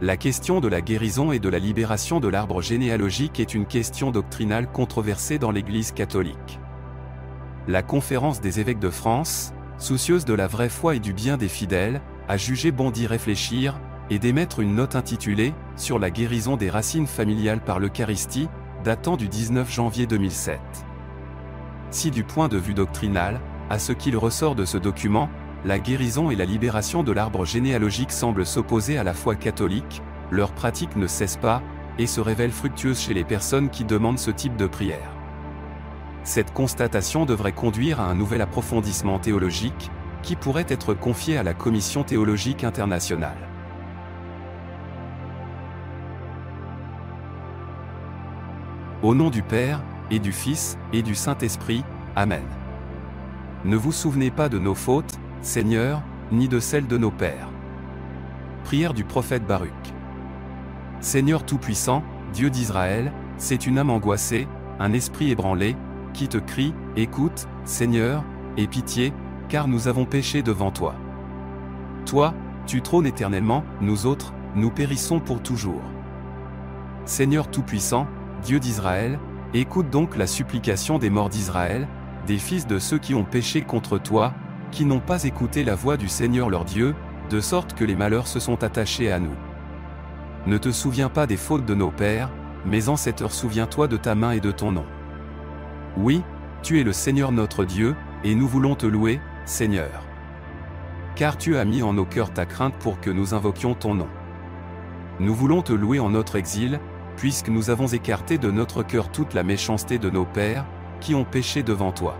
La question de la guérison et de la libération de l'arbre généalogique est une question doctrinale controversée dans l'Église catholique. La Conférence des évêques de France, soucieuse de la vraie foi et du bien des fidèles, a jugé bon d'y réfléchir et d'émettre une note intitulée « Sur la guérison des racines familiales par l'Eucharistie », datant du 19 janvier 2007. Si du point de vue doctrinal, à ce qu'il ressort de ce document, la guérison et la libération de l'arbre généalogique semblent s'opposer à la foi catholique, leur pratique ne cesse pas, et se révèle fructueuse chez les personnes qui demandent ce type de prière. Cette constatation devrait conduire à un nouvel approfondissement théologique, qui pourrait être confié à la Commission théologique internationale. Au nom du Père, et du Fils, et du Saint-Esprit, Amen. Ne vous souvenez pas de nos fautes, Seigneur, ni de celles de nos pères. Prière du prophète Baruch. Seigneur Tout-Puissant, Dieu d'Israël, c'est une âme angoissée, un esprit ébranlé, qui te crie, écoute, Seigneur, aie pitié, car nous avons péché devant toi. Toi, tu trônes éternellement, nous autres, nous périssons pour toujours. Seigneur Tout-Puissant, Dieu d'Israël, écoute donc la supplication des morts d'Israël, des fils de ceux qui ont péché contre toi, qui n'ont pas écouté la voix du Seigneur leur Dieu, de sorte que les malheurs se sont attachés à nous. Ne te souviens pas des fautes de nos pères, mais en cette heure souviens-toi de ta main et de ton nom. Oui, tu es le Seigneur notre Dieu, et nous voulons te louer, Seigneur. Car tu as mis en nos cœurs ta crainte pour que nous invoquions ton nom. Nous voulons te louer en notre exil, puisque nous avons écarté de notre cœur toute la méchanceté de nos pères, qui ont péché devant toi.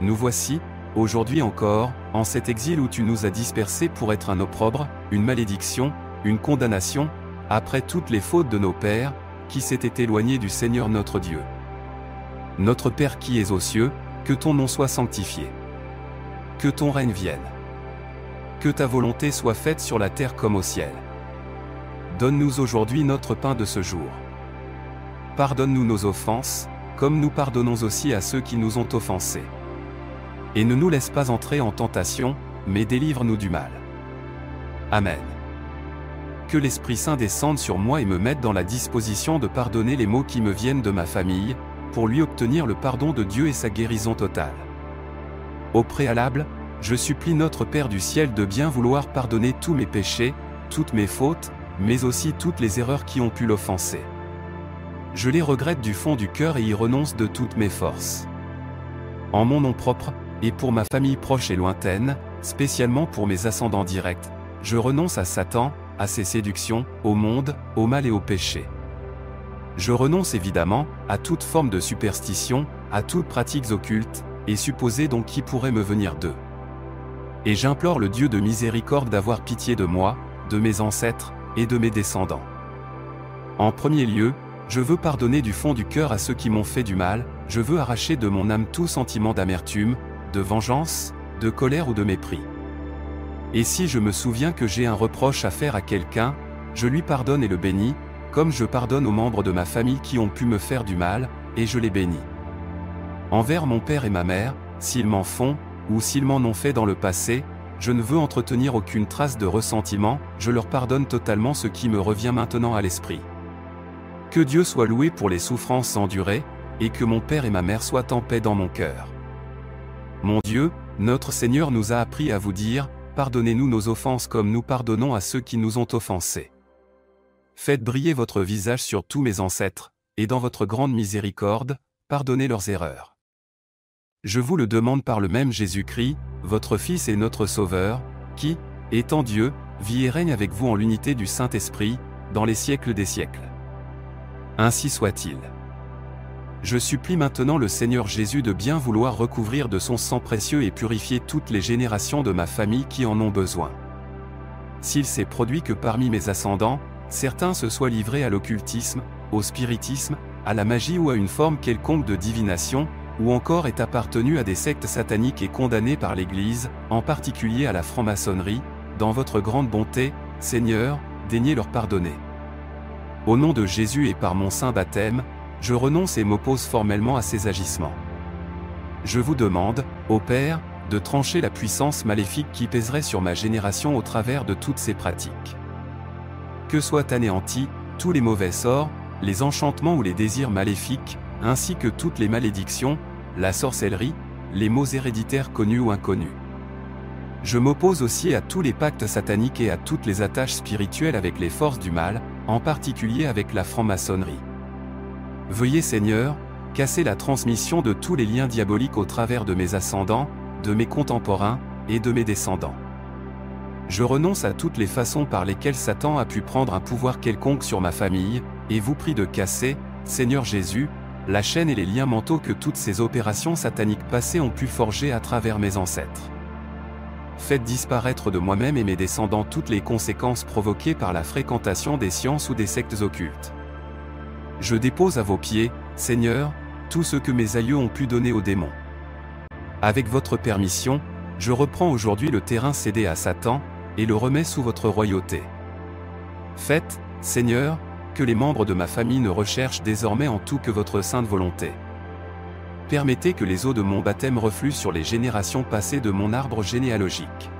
Nous voici, aujourd'hui encore, en cet exil où tu nous as dispersés pour être un opprobre, une malédiction, une condamnation, après toutes les fautes de nos pères, qui s'étaient éloignés du Seigneur notre Dieu. Notre Père qui es aux cieux, que ton nom soit sanctifié. Que ton règne vienne. Que ta volonté soit faite sur la terre comme au ciel. Donne-nous aujourd'hui notre pain de ce jour. Pardonne-nous nos offenses, comme nous pardonnons aussi à ceux qui nous ont offensés. Et ne nous laisse pas entrer en tentation, mais délivre-nous du mal. Amen. Que l'Esprit Saint descende sur moi et me mette dans la disposition de pardonner les maux qui me viennent de ma famille, pour lui obtenir le pardon de Dieu et sa guérison totale. Au préalable, je supplie notre Père du ciel de bien vouloir pardonner tous mes péchés, toutes mes fautes, mais aussi toutes les erreurs qui ont pu l'offenser. Je les regrette du fond du cœur et y renonce de toutes mes forces. En mon nom propre, et pour ma famille proche et lointaine, spécialement pour mes ascendants directs, je renonce à Satan, à ses séductions, au monde, au mal et au péché. Je renonce évidemment à toute forme de superstition, à toutes pratiques occultes, et supposées donc qui pourraient me venir d'eux. Et j'implore le Dieu de miséricorde d'avoir pitié de moi, de mes ancêtres, et de mes descendants. En premier lieu, je veux pardonner du fond du cœur à ceux qui m'ont fait du mal, je veux arracher de mon âme tout sentiment d'amertume, de vengeance, de colère ou de mépris. Et si je me souviens que j'ai un reproche à faire à quelqu'un, je lui pardonne et le bénis, comme je pardonne aux membres de ma famille qui ont pu me faire du mal, et je les bénis. Envers mon père et ma mère, s'ils m'en font, ou s'ils m'en ont fait dans le passé, je ne veux entretenir aucune trace de ressentiment, je leur pardonne totalement ce qui me revient maintenant à l'esprit. Que Dieu soit loué pour les souffrances endurées, et que mon père et ma mère soient en paix dans mon cœur. Mon Dieu, notre Seigneur nous a appris à vous dire, pardonnez-nous nos offenses comme nous pardonnons à ceux qui nous ont offensés. Faites briller votre visage sur tous mes ancêtres, et dans votre grande miséricorde, pardonnez leurs erreurs. Je vous le demande par le même Jésus-Christ, votre Fils et notre Sauveur, qui, étant Dieu, vit et règne avec vous en l'unité du Saint-Esprit, dans les siècles des siècles. Ainsi soit-il. Je supplie maintenant le Seigneur Jésus de bien vouloir recouvrir de son sang précieux et purifier toutes les générations de ma famille qui en ont besoin. S'il s'est produit que parmi mes ascendants, certains se soient livrés à l'occultisme, au spiritisme, à la magie ou à une forme quelconque de divination, ou encore aient appartenu à des sectes sataniques et condamnés par l'Église, en particulier à la franc-maçonnerie, dans votre grande bonté, Seigneur, daignez leur pardonner. Au nom de Jésus et par mon saint baptême, je renonce et m'oppose formellement à ces agissements. Je vous demande, ô Père, de trancher la puissance maléfique qui pèserait sur ma génération au travers de toutes ces pratiques. que soient anéantis tous les mauvais sorts, les enchantements ou les désirs maléfiques, ainsi que toutes les malédictions, la sorcellerie, les maux héréditaires connus ou inconnus. Je m'oppose aussi à tous les pactes sataniques et à toutes les attaches spirituelles avec les forces du mal, en particulier avec la franc-maçonnerie. Veuillez Seigneur, casser la transmission de tous les liens diaboliques au travers de mes ascendants, de mes contemporains, et de mes descendants. Je renonce à toutes les façons par lesquelles Satan a pu prendre un pouvoir quelconque sur ma famille, et vous prie de casser, Seigneur Jésus, la chaîne et les liens mentaux que toutes ces opérations sataniques passées ont pu forger à travers mes ancêtres. Faites disparaître de moi-même et mes descendants toutes les conséquences provoquées par la fréquentation des sciences ou des sectes occultes. Je dépose à vos pieds, Seigneur, tout ce que mes aïeux ont pu donner aux démons. Avec votre permission, je reprends aujourd'hui le terrain cédé à Satan, et le remets sous votre royauté. Faites, Seigneur, que les membres de ma famille ne recherchent désormais en tout que votre sainte volonté. Permettez que les eaux de mon baptême refluent sur les générations passées de mon arbre généalogique.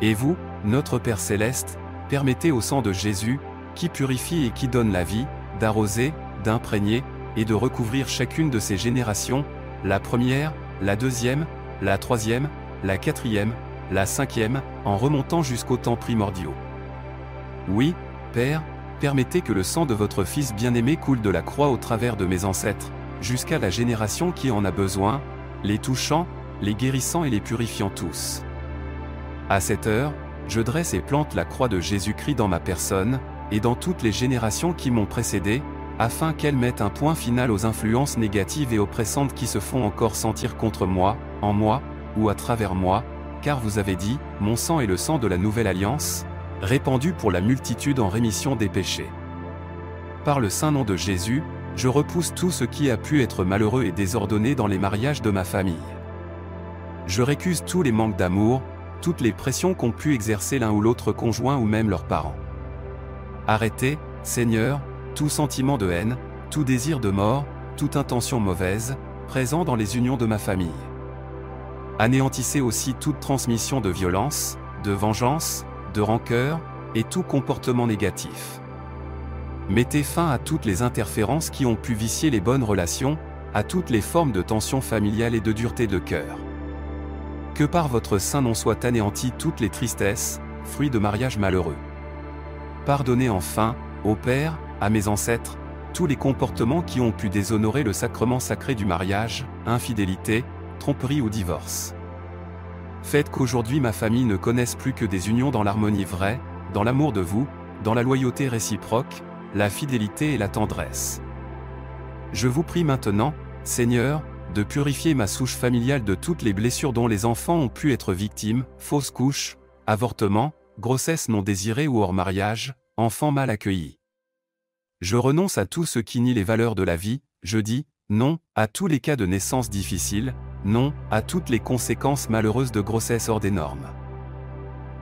Et vous, notre Père Céleste, permettez au sang de Jésus, qui purifie et qui donne la vie, d'arroser, d'imprégner, et de recouvrir chacune de ces générations, la première, la deuxième, la troisième, la quatrième, la cinquième, en remontant jusqu'aux temps primordiaux. Oui, Père, permettez que le sang de votre Fils bien-aimé coule de la croix au travers de mes ancêtres, jusqu'à la génération qui en a besoin, les touchant, les guérissant et les purifiant tous. À cette heure, je dresse et plante la croix de Jésus-Christ dans ma personne, et dans toutes les générations qui m'ont précédé, afin qu'elles mettent un point final aux influences négatives et oppressantes qui se font encore sentir contre moi, en moi, ou à travers moi, car vous avez dit, mon sang est le sang de la nouvelle alliance, répandu pour la multitude en rémission des péchés. Par le saint nom de Jésus, je repousse tout ce qui a pu être malheureux et désordonné dans les mariages de ma famille. Je récuse tous les manques d'amour, toutes les pressions qu'ont pu exercer l'un ou l'autre conjoint ou même leurs parents. Arrêtez, Seigneur, tout sentiment de haine, tout désir de mort, toute intention mauvaise, présent dans les unions de ma famille. Anéantissez aussi toute transmission de violence, de vengeance, de rancœur, et tout comportement négatif. Mettez fin à toutes les interférences qui ont pu vicier les bonnes relations, à toutes les formes de tension familiale et de dureté de cœur. Que par votre saint nom soient anéanties toutes les tristesses, fruits de mariages malheureux. Pardonnez enfin, ô Père, à mes ancêtres, tous les comportements qui ont pu déshonorer le sacrement sacré du mariage, infidélité, tromperie ou divorce. Faites qu'aujourd'hui ma famille ne connaisse plus que des unions dans l'harmonie vraie, dans l'amour de vous, dans la loyauté réciproque, la fidélité et la tendresse. Je vous prie maintenant, Seigneur, de purifier ma souche familiale de toutes les blessures dont les enfants ont pu être victimes, fausses couches, avortements, grossesse non désirée ou hors mariage, enfants mal accueillis. Je renonce à tout ce qui nie les valeurs de la vie, je dis non à tous les cas de naissance difficiles, non à toutes les conséquences malheureuses de grossesse hors des normes.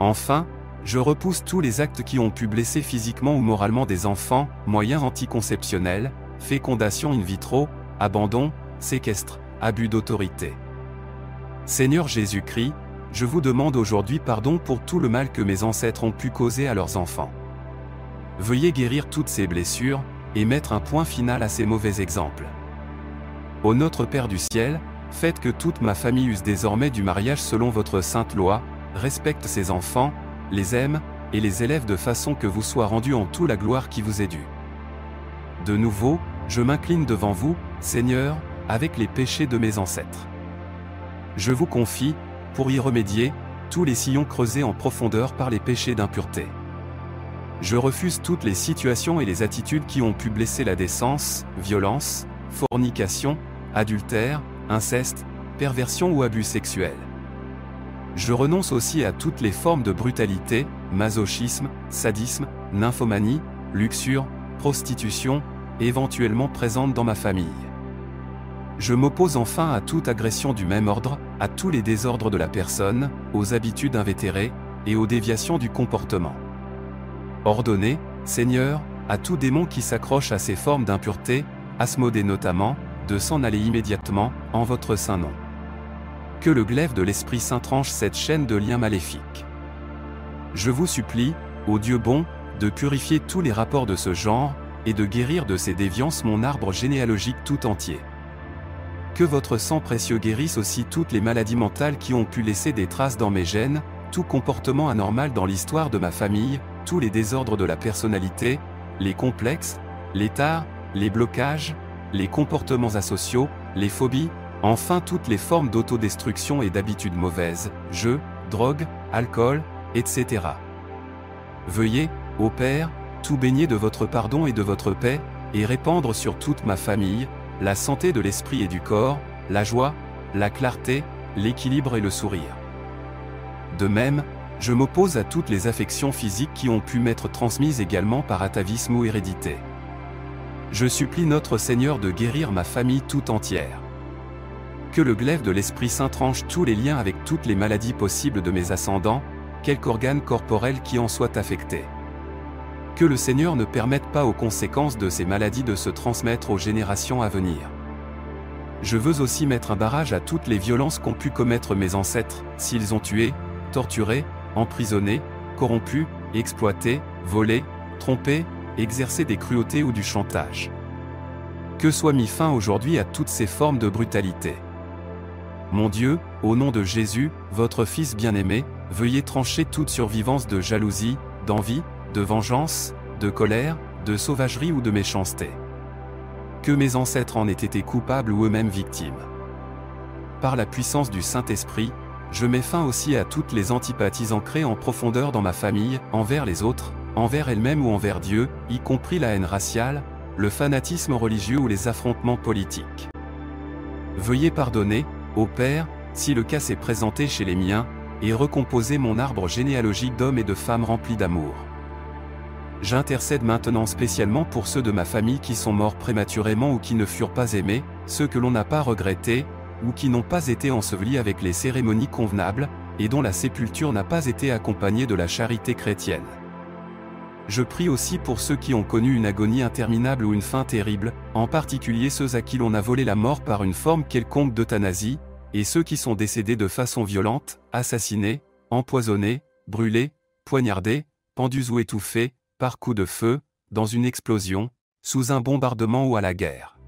Enfin, je repousse tous les actes qui ont pu blesser physiquement ou moralement des enfants, moyens anticonceptionnels, fécondation in vitro, abandon, séquestre, abus d'autorité. Seigneur Jésus-Christ, je vous demande aujourd'hui pardon pour tout le mal que mes ancêtres ont pu causer à leurs enfants. Veuillez guérir toutes ces blessures, et mettre un point final à ces mauvais exemples. Ô notre Père du ciel, faites que toute ma famille use désormais du mariage selon votre sainte loi, respecte ses enfants, les aime, et les élève de façon que vous soit rendue en tout la gloire qui vous est due. De nouveau, je m'incline devant vous, Seigneur, avec les péchés de mes ancêtres. Je vous confie, pour y remédier, tous les sillons creusés en profondeur par les péchés d'impureté. Je refuse toutes les situations et les attitudes qui ont pu blesser la décence, violence, fornication, adultère, inceste, perversion ou abus sexuels. Je renonce aussi à toutes les formes de brutalité, masochisme, sadisme, nymphomanie, luxure, prostitution, éventuellement présentes dans ma famille. Je m'oppose enfin à toute agression du même ordre, à tous les désordres de la personne, aux habitudes invétérées, et aux déviations du comportement. Ordonnez, Seigneur, à tout démon qui s'accroche à ces formes d'impureté, Asmodée notamment, de s'en aller immédiatement, en votre saint nom. Que le glaive de l'Esprit Saint tranche cette chaîne de liens maléfiques. Je vous supplie, ô Dieu bon, de purifier tous les rapports de ce genre, et de guérir de ces déviances mon arbre généalogique tout entier. Que votre sang précieux guérisse aussi toutes les maladies mentales qui ont pu laisser des traces dans mes gènes, tout comportement anormal dans l'histoire de ma famille, tous les désordres de la personnalité, les complexes, les tares, les blocages, les comportements asociaux, les phobies, enfin toutes les formes d'autodestruction et d'habitudes mauvaises, jeux, drogue, alcool, etc. Veuillez, ô Père, tout baigner de votre pardon et de votre paix, et répandre sur toute ma famille, la santé de l'esprit et du corps, la joie, la clarté, l'équilibre et le sourire. De même, je m'oppose à toutes les affections physiques qui ont pu m'être transmises également par atavisme ou hérédité. Je supplie notre Seigneur de guérir ma famille tout entière. Que le glaive de l'Esprit Saint tranche tous les liens avec toutes les maladies possibles de mes ascendants, quelque organe corporel qui en soit affecté. Que le Seigneur ne permette pas aux conséquences de ces maladies de se transmettre aux générations à venir. Je veux aussi mettre un barrage à toutes les violences qu'ont pu commettre mes ancêtres, s'ils ont tué, torturé, emprisonné, corrompu, exploité, volé, trompé, exercé des cruautés ou du chantage. Que soit mis fin aujourd'hui à toutes ces formes de brutalité. Mon Dieu, au nom de Jésus, votre Fils bien-aimé, veuillez trancher toute survivance de jalousie, d'envie, de vengeance, de colère, de sauvagerie ou de méchanceté. Que mes ancêtres en aient été coupables ou eux-mêmes victimes. Par la puissance du Saint-Esprit, je mets fin aussi à toutes les antipathies ancrées en profondeur dans ma famille, envers les autres, envers elle-même ou envers Dieu, y compris la haine raciale, le fanatisme religieux ou les affrontements politiques. Veuillez pardonner, ô Père, si le cas s'est présenté chez les miens, et recomposer mon arbre généalogique d'hommes et de femmes remplis d'amour. J'intercède maintenant spécialement pour ceux de ma famille qui sont morts prématurément ou qui ne furent pas aimés, ceux que l'on n'a pas regrettés, ou qui n'ont pas été ensevelis avec les cérémonies convenables, et dont la sépulture n'a pas été accompagnée de la charité chrétienne. Je prie aussi pour ceux qui ont connu une agonie interminable ou une fin terrible, en particulier ceux à qui l'on a volé la mort par une forme quelconque d'euthanasie, et ceux qui sont décédés de façon violente, assassinés, empoisonnés, brûlés, poignardés, pendus ou étouffés, par coup de feu, dans une explosion, sous un bombardement ou à la guerre.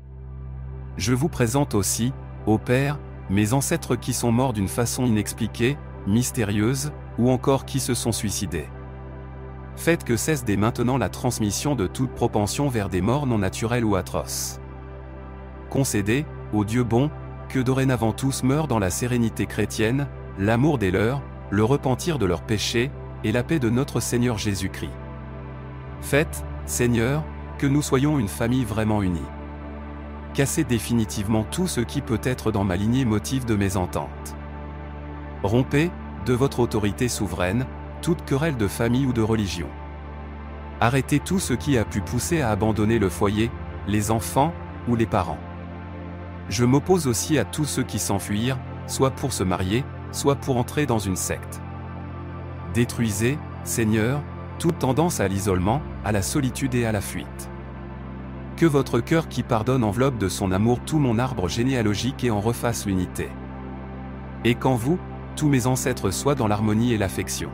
Je vous présente aussi, ô Père, mes ancêtres qui sont morts d'une façon inexpliquée, mystérieuse, ou encore qui se sont suicidés. Faites que cesse dès maintenant la transmission de toute propension vers des morts non naturelles ou atroces. Concédez, ô Dieu bon, que dorénavant tous meurent dans la sérénité chrétienne, l'amour des leurs, le repentir de leurs péchés, et la paix de notre Seigneur Jésus-Christ. Faites, Seigneur, que nous soyons une famille vraiment unie. Cassez définitivement tout ce qui peut être dans ma lignée motif de mésentente. Rompez, de votre autorité souveraine, toute querelle de famille ou de religion. Arrêtez tout ce qui a pu pousser à abandonner le foyer, les enfants, ou les parents. Je m'oppose aussi à tous ceux qui s'enfuirent, soit pour se marier, soit pour entrer dans une secte. Détruisez, Seigneur, toute tendance à l'isolement, à la solitude et à la fuite. Que votre cœur qui pardonne enveloppe de son amour tout mon arbre généalogique et en refasse l'unité. Et qu'en vous, tous mes ancêtres soient dans l'harmonie et l'affection.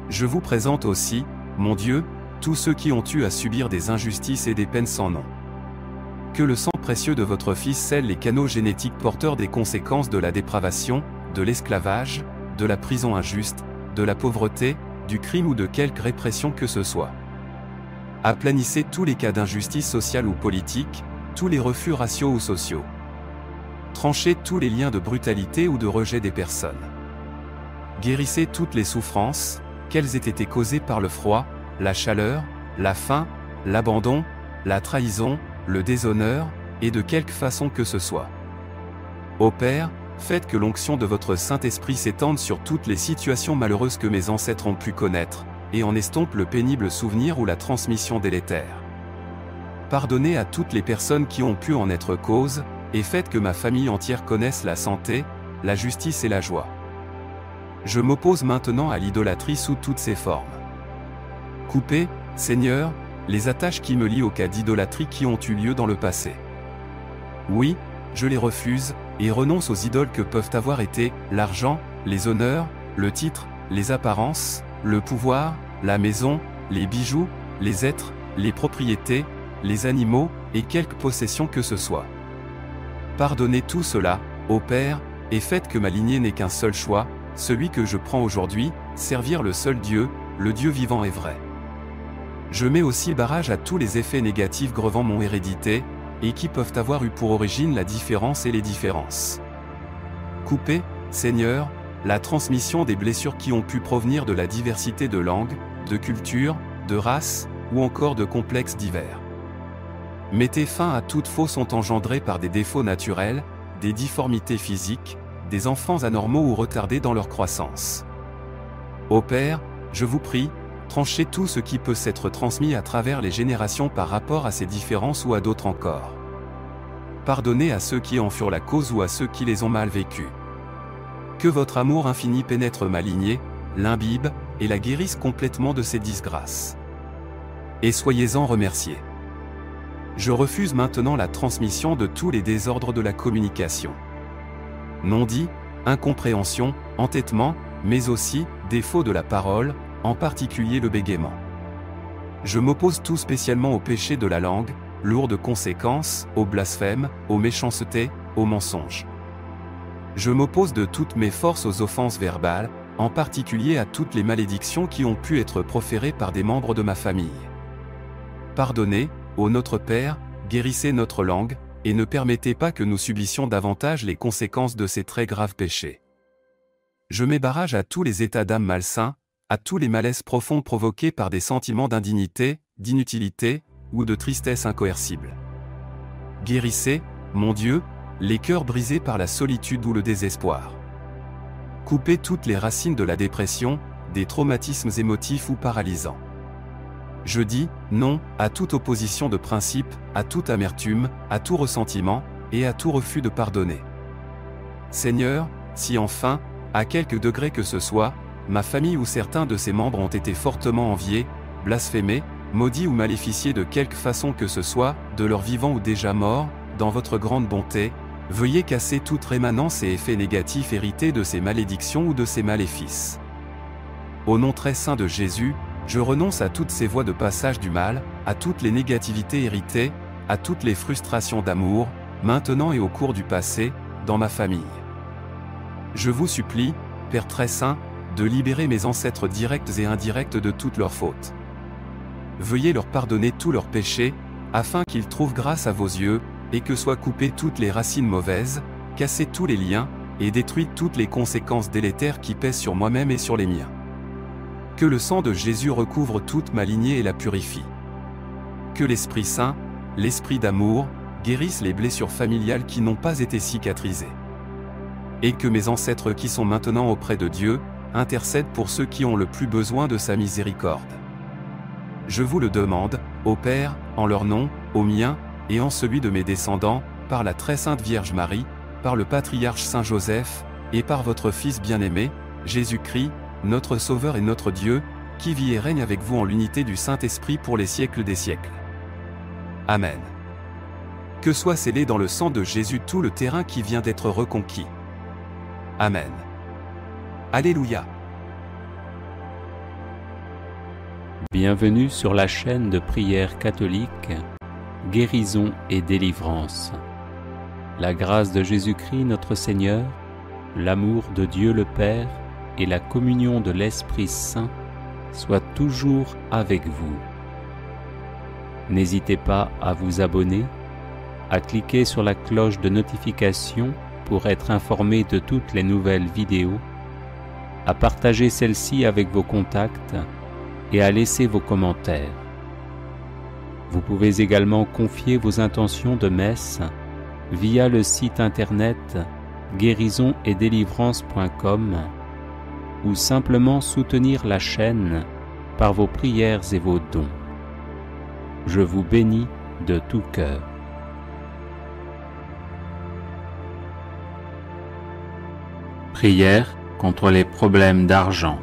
Je vous présente aussi, mon Dieu, tous ceux qui ont eu à subir des injustices et des peines sans nom. Que le sang précieux de votre Fils scelle les canaux génétiques porteurs des conséquences de la dépravation, de l'esclavage, de la prison injuste, de la pauvreté, du crime ou de quelque répression que ce soit. Aplanissez tous les cas d'injustice sociale ou politique, tous les refus raciaux ou sociaux. Tranchez tous les liens de brutalité ou de rejet des personnes. Guérissez toutes les souffrances, qu'elles aient été causées par le froid, la chaleur, la faim, l'abandon, la trahison, le déshonneur, et de quelque façon que ce soit. Ô Père, faites que l'onction de votre Saint-Esprit s'étende sur toutes les situations malheureuses que mes ancêtres ont pu connaître, et en estompe le pénible souvenir ou la transmission délétère. Pardonnez à toutes les personnes qui ont pu en être cause, et faites que ma famille entière connaisse la santé, la justice et la joie. Je m'oppose maintenant à l'idolâtrie sous toutes ses formes. Coupez, Seigneur, les attaches qui me lient aux cas d'idolâtrie qui ont eu lieu dans le passé. Oui, je les refuse, et renonce aux idoles que peuvent avoir été l'argent, les honneurs, le titre, les apparences, le pouvoir, la maison, les bijoux, les êtres, les propriétés, les animaux, et quelque possession que ce soit. Pardonnez tout cela, ô Père, et faites que ma lignée n'ait qu'un seul choix, celui que je prends aujourd'hui, servir le seul Dieu, le Dieu vivant et vrai. Je mets aussi barrage à tous les effets négatifs grevant mon hérédité, et qui peuvent avoir eu pour origine la différence et les différences. Coupez, Seigneur, la transmission des blessures qui ont pu provenir de la diversité de langues, de cultures, de races, ou encore de complexes divers. Mettez fin à toute fausse ont engendrée par des défauts naturels, des difformités physiques, des enfants anormaux ou retardés dans leur croissance. Ô Père, je vous prie, tranchez tout ce qui peut s'être transmis à travers les générations par rapport à ces différences ou à d'autres encore. Pardonnez à ceux qui en furent la cause ou à ceux qui les ont mal vécus. Que votre amour infini pénètre ma lignée, l'imbibe, et la guérisse complètement de ces disgrâces. Et soyez-en remerciés. Je refuse maintenant la transmission de tous les désordres de la communication. Non-dit, incompréhension, entêtement, mais aussi, défaut de la parole, en particulier le bégaiement. Je m'oppose tout spécialement au péché de la langue, lourd de conséquences, au blasphème, aux méchancetés, aux mensonges. Je m'oppose de toutes mes forces aux offenses verbales, en particulier à toutes les malédictions qui ont pu être proférées par des membres de ma famille. Pardonnez, ô notre Père, guérissez notre langue, et ne permettez pas que nous subissions davantage les conséquences de ces très graves péchés. Je mets barrage à tous les états d'âme malsains, à tous les malaises profonds provoqués par des sentiments d'indignité, d'inutilité, ou de tristesse incoercible. Guérissez, mon Dieu, les cœurs brisés par la solitude ou le désespoir. Coupez toutes les racines de la dépression, des traumatismes émotifs ou paralysants. Je dis non à toute opposition de principe, à toute amertume, à tout ressentiment, et à tout refus de pardonner. Seigneur, si enfin, à quelque degré que ce soit, ma famille ou certains de ses membres ont été fortement enviés, blasphémés, maudits ou maléficiés de quelque façon que ce soit, de leur vivant ou déjà mort, dans votre grande bonté, veuillez casser toute rémanence et effet négatif hérité de ces malédictions ou de ces maléfices. Au nom très saint de Jésus, je renonce à toutes ces voies de passage du mal, à toutes les négativités héritées, à toutes les frustrations d'amour, maintenant et au cours du passé, dans ma famille. Je vous supplie, Père très saint, de libérer mes ancêtres directs et indirects de toutes leurs fautes. Veuillez leur pardonner tous leurs péchés, afin qu'ils trouvent grâce à vos yeux, et que soient coupées toutes les racines mauvaises, cassés tous les liens, et détruites toutes les conséquences délétères qui pèsent sur moi-même et sur les miens. Que le sang de Jésus recouvre toute ma lignée et la purifie. Que l'Esprit Saint, l'Esprit d'amour, guérisse les blessures familiales qui n'ont pas été cicatrisées. Et que mes ancêtres qui sont maintenant auprès de Dieu, intercèdent pour ceux qui ont le plus besoin de sa miséricorde. Je vous le demande, ô Père, en leur nom, au mien, et en celui de mes descendants, par la très sainte Vierge Marie, par le patriarche Saint Joseph, et par votre Fils bien-aimé, Jésus-Christ, notre Sauveur et notre Dieu, qui vit et règne avec vous en l'unité du Saint-Esprit pour les siècles des siècles. Amen. Que soit scellé dans le sang de Jésus tout le terrain qui vient d'être reconquis. Amen. Alléluia. Bienvenue sur la chaîne de prière catholique, Guérison et délivrance. La grâce de Jésus-Christ notre Seigneur, l'amour de Dieu le Père et la communion de l'Esprit Saint soient toujours avec vous. N'hésitez pas à vous abonner, à cliquer sur la cloche de notification pour être informé de toutes les nouvelles vidéos, à partager celle-ci avec vos contacts et à laisser vos commentaires. Vous pouvez également confier vos intentions de messe via le site internet guérisonetdélivrance.com ou simplement soutenir la chaîne par vos prières et vos dons. Je vous bénis de tout cœur. Prière contre les problèmes d'argent.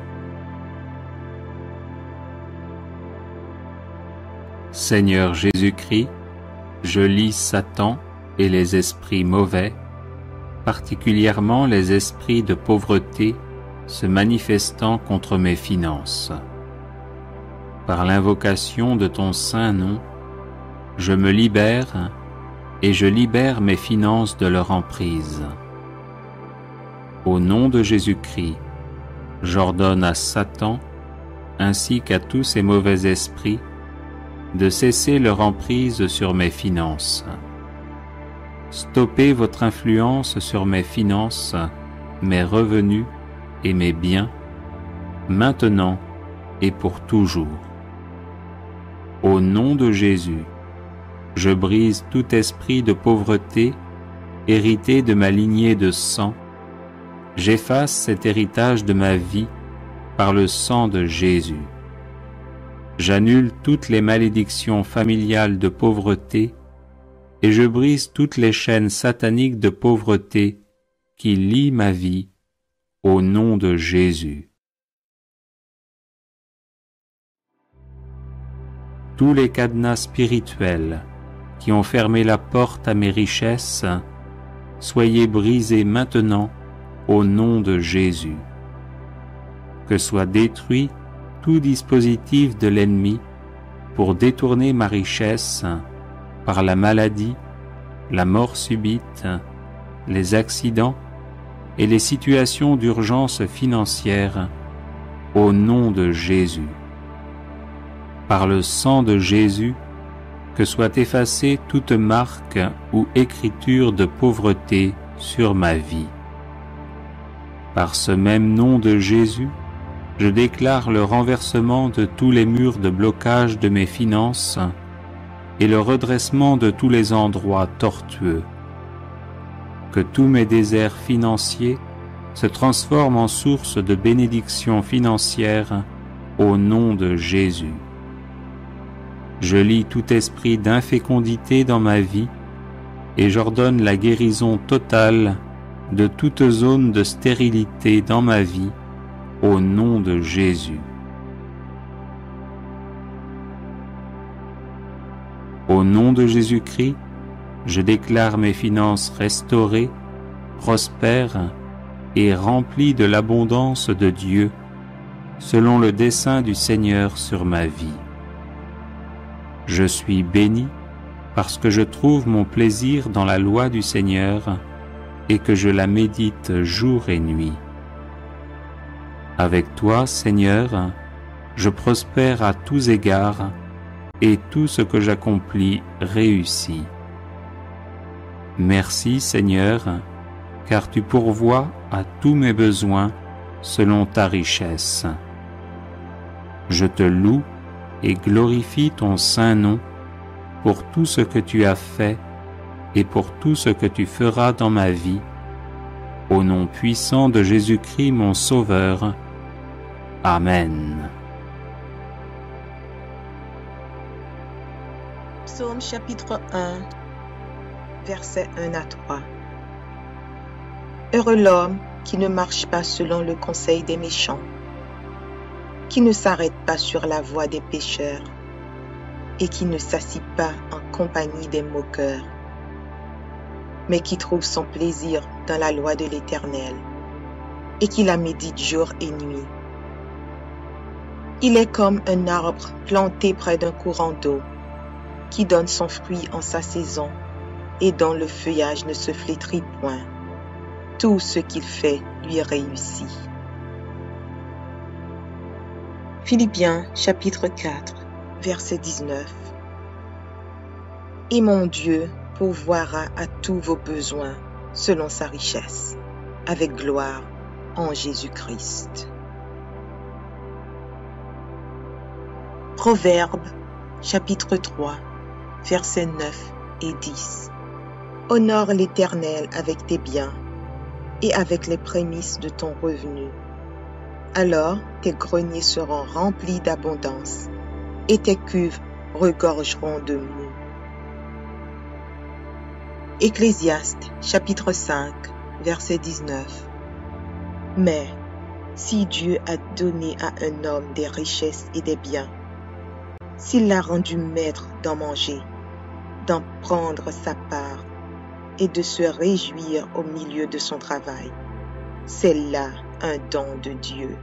Seigneur Jésus-Christ, je lis Satan et les esprits mauvais, particulièrement les esprits de pauvreté se manifestant contre mes finances. par l'invocation de ton saint nom, je me libère et je libère mes finances de leur emprise. Au nom de Jésus-Christ, j'ordonne à Satan, ainsi qu'à tous ces mauvais esprits, de cesser leur emprise sur mes finances. Stoppez votre influence sur mes finances, mes revenus et mes biens, maintenant et pour toujours. Au nom de Jésus, je brise tout esprit de pauvreté hérité de ma lignée de sang. J'efface cet héritage de ma vie par le sang de Jésus. J'annule toutes les malédictions familiales de pauvreté et je brise toutes les chaînes sataniques de pauvreté qui lient ma vie au nom de Jésus. Tous les cadenas spirituels qui ont fermé la porte à mes richesses, soyez brisés maintenant au nom de Jésus. Que soit détruit tout dispositif de l'ennemi pour détourner ma richesse par la maladie, la mort subite, les accidents et les situations d'urgence financière au nom de Jésus. Par le sang de Jésus, que soit effacée toute marque ou écriture de pauvreté sur ma vie. Par ce même nom de Jésus, je déclare le renversement de tous les murs de blocage de mes finances et le redressement de tous les endroits tortueux. Que tous mes déserts financiers se transforment en source de bénédictions financières au nom de Jésus. Je lie tout esprit d'infécondité dans ma vie et j'ordonne la guérison totale de toute zone de stérilité dans ma vie au nom de Jésus. Au nom de Jésus-Christ, je déclare mes finances restaurées, prospères et remplies de l'abondance de Dieu, selon le dessein du Seigneur sur ma vie. Je suis béni parce que je trouve mon plaisir dans la loi du Seigneur et que je la médite jour et nuit. Avec toi, Seigneur, je prospère à tous égards et tout ce que j'accomplis réussit. Merci, Seigneur, car tu pourvois à tous mes besoins selon ta richesse. Je te loue et glorifie ton saint nom pour tout ce que tu as fait et pour tout ce que tu feras dans ma vie, au nom puissant de Jésus-Christ mon Sauveur. Amen. Psaume chapitre 1, versets 1 à 3. Heureux l'homme qui ne marche pas selon le conseil des méchants, qui ne s'arrête pas sur la voie des pécheurs et qui ne s'assit pas en compagnie des moqueurs, mais qui trouve son plaisir dans la loi de l'Éternel et qui la médite jour et nuit. Il est comme un arbre planté près d'un courant d'eau, qui donne son fruit en sa saison et dont le feuillage ne se flétrit point. Tout ce qu'il fait lui réussit. Philippiens chapitre 4, verset 19. Et mon Dieu pourvoira à tous vos besoins selon sa richesse, avec gloire en Jésus-Christ. Proverbes chapitre 3, versets 9 et 10. Honore l'Éternel avec tes biens et avec les prémices de ton revenu. Alors tes greniers seront remplis d'abondance et tes cuves regorgeront de mou. Ecclésiaste chapitre 5, verset 19. Mais si Dieu a donné à un homme des richesses et des biens, s'il l'a rendu maître d'en manger, d'en prendre sa part et de se réjouir au milieu de son travail, c'est là un don de Dieu.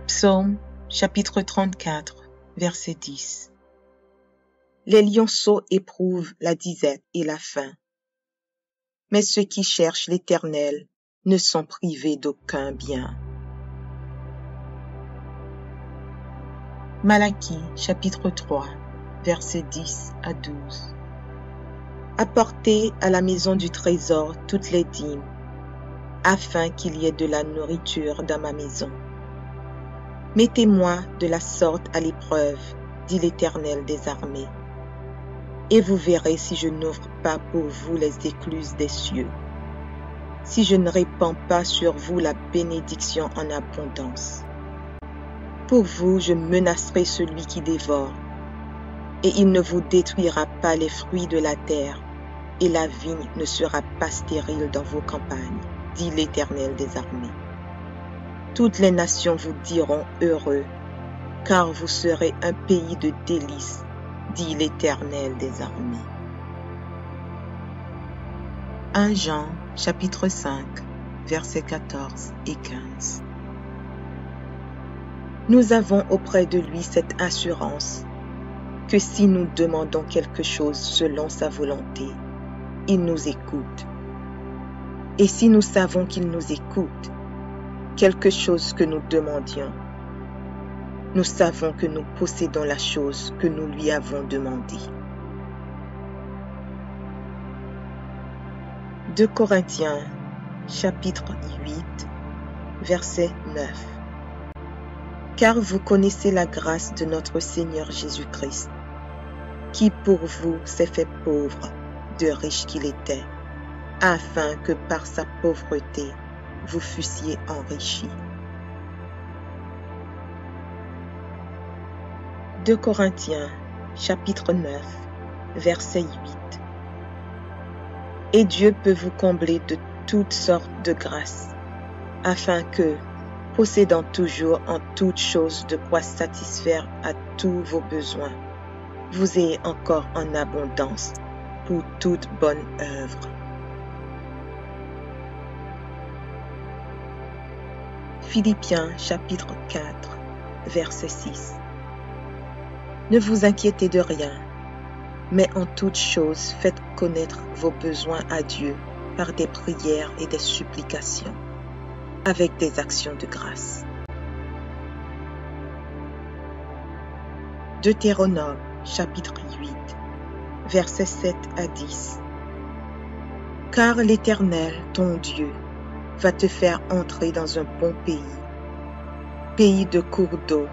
Psaume chapitre 34, verset 10. Les lionceaux éprouvent la disette et la faim, mais ceux qui cherchent l'Éternel ne sont privés d'aucun bien. Malachie chapitre 3, versets 10 à 12. Apportez à la maison du trésor toutes les dîmes, afin qu'il y ait de la nourriture dans ma maison. Mettez-moi de la sorte à l'épreuve, dit l'Éternel des armées, et vous verrez si je n'ouvre pas pour vous les écluses des cieux, si je ne répands pas sur vous la bénédiction en abondance. Pour vous, je menacerai celui qui dévore, et il ne vous détruira pas les fruits de la terre, et la vigne ne sera pas stérile dans vos campagnes, dit l'Éternel des armées. Toutes les nations vous diront heureux, car vous serez un pays de délices, dit l'Éternel des armées. 1 Jean chapitre 5, versets 14 et 15. Nous avons auprès de lui cette assurance que si nous demandons quelque chose selon sa volonté, il nous écoute. Et si nous savons qu'il nous écoute, quelque chose que nous demandions, nous savons que nous possédons la chose que nous lui avons demandée. 2 Corinthiens chapitre 8, verset 9. Car vous connaissez la grâce de notre Seigneur Jésus-Christ, qui pour vous s'est fait pauvre, de riche qu'il était, afin que par sa pauvreté vous fussiez enrichis. 2 Corinthiens chapitre 9, verset 8. Et Dieu peut vous combler de toutes sortes de grâces, afin que, possédant toujours en toutes choses de quoi satisfaire à tous vos besoins, vous ayez encore en abondance pour toute bonne œuvre. Philippiens chapitre 4, verset 6. Ne vous inquiétez de rien, mais en toutes choses faites connaître vos besoins à Dieu par des prières et des supplications, avec des actions de grâce. Deutéronome chapitre 8, versets 7 à 10. Car l'Éternel, ton Dieu, va te faire entrer dans un bon pays, pays de cours d'eau,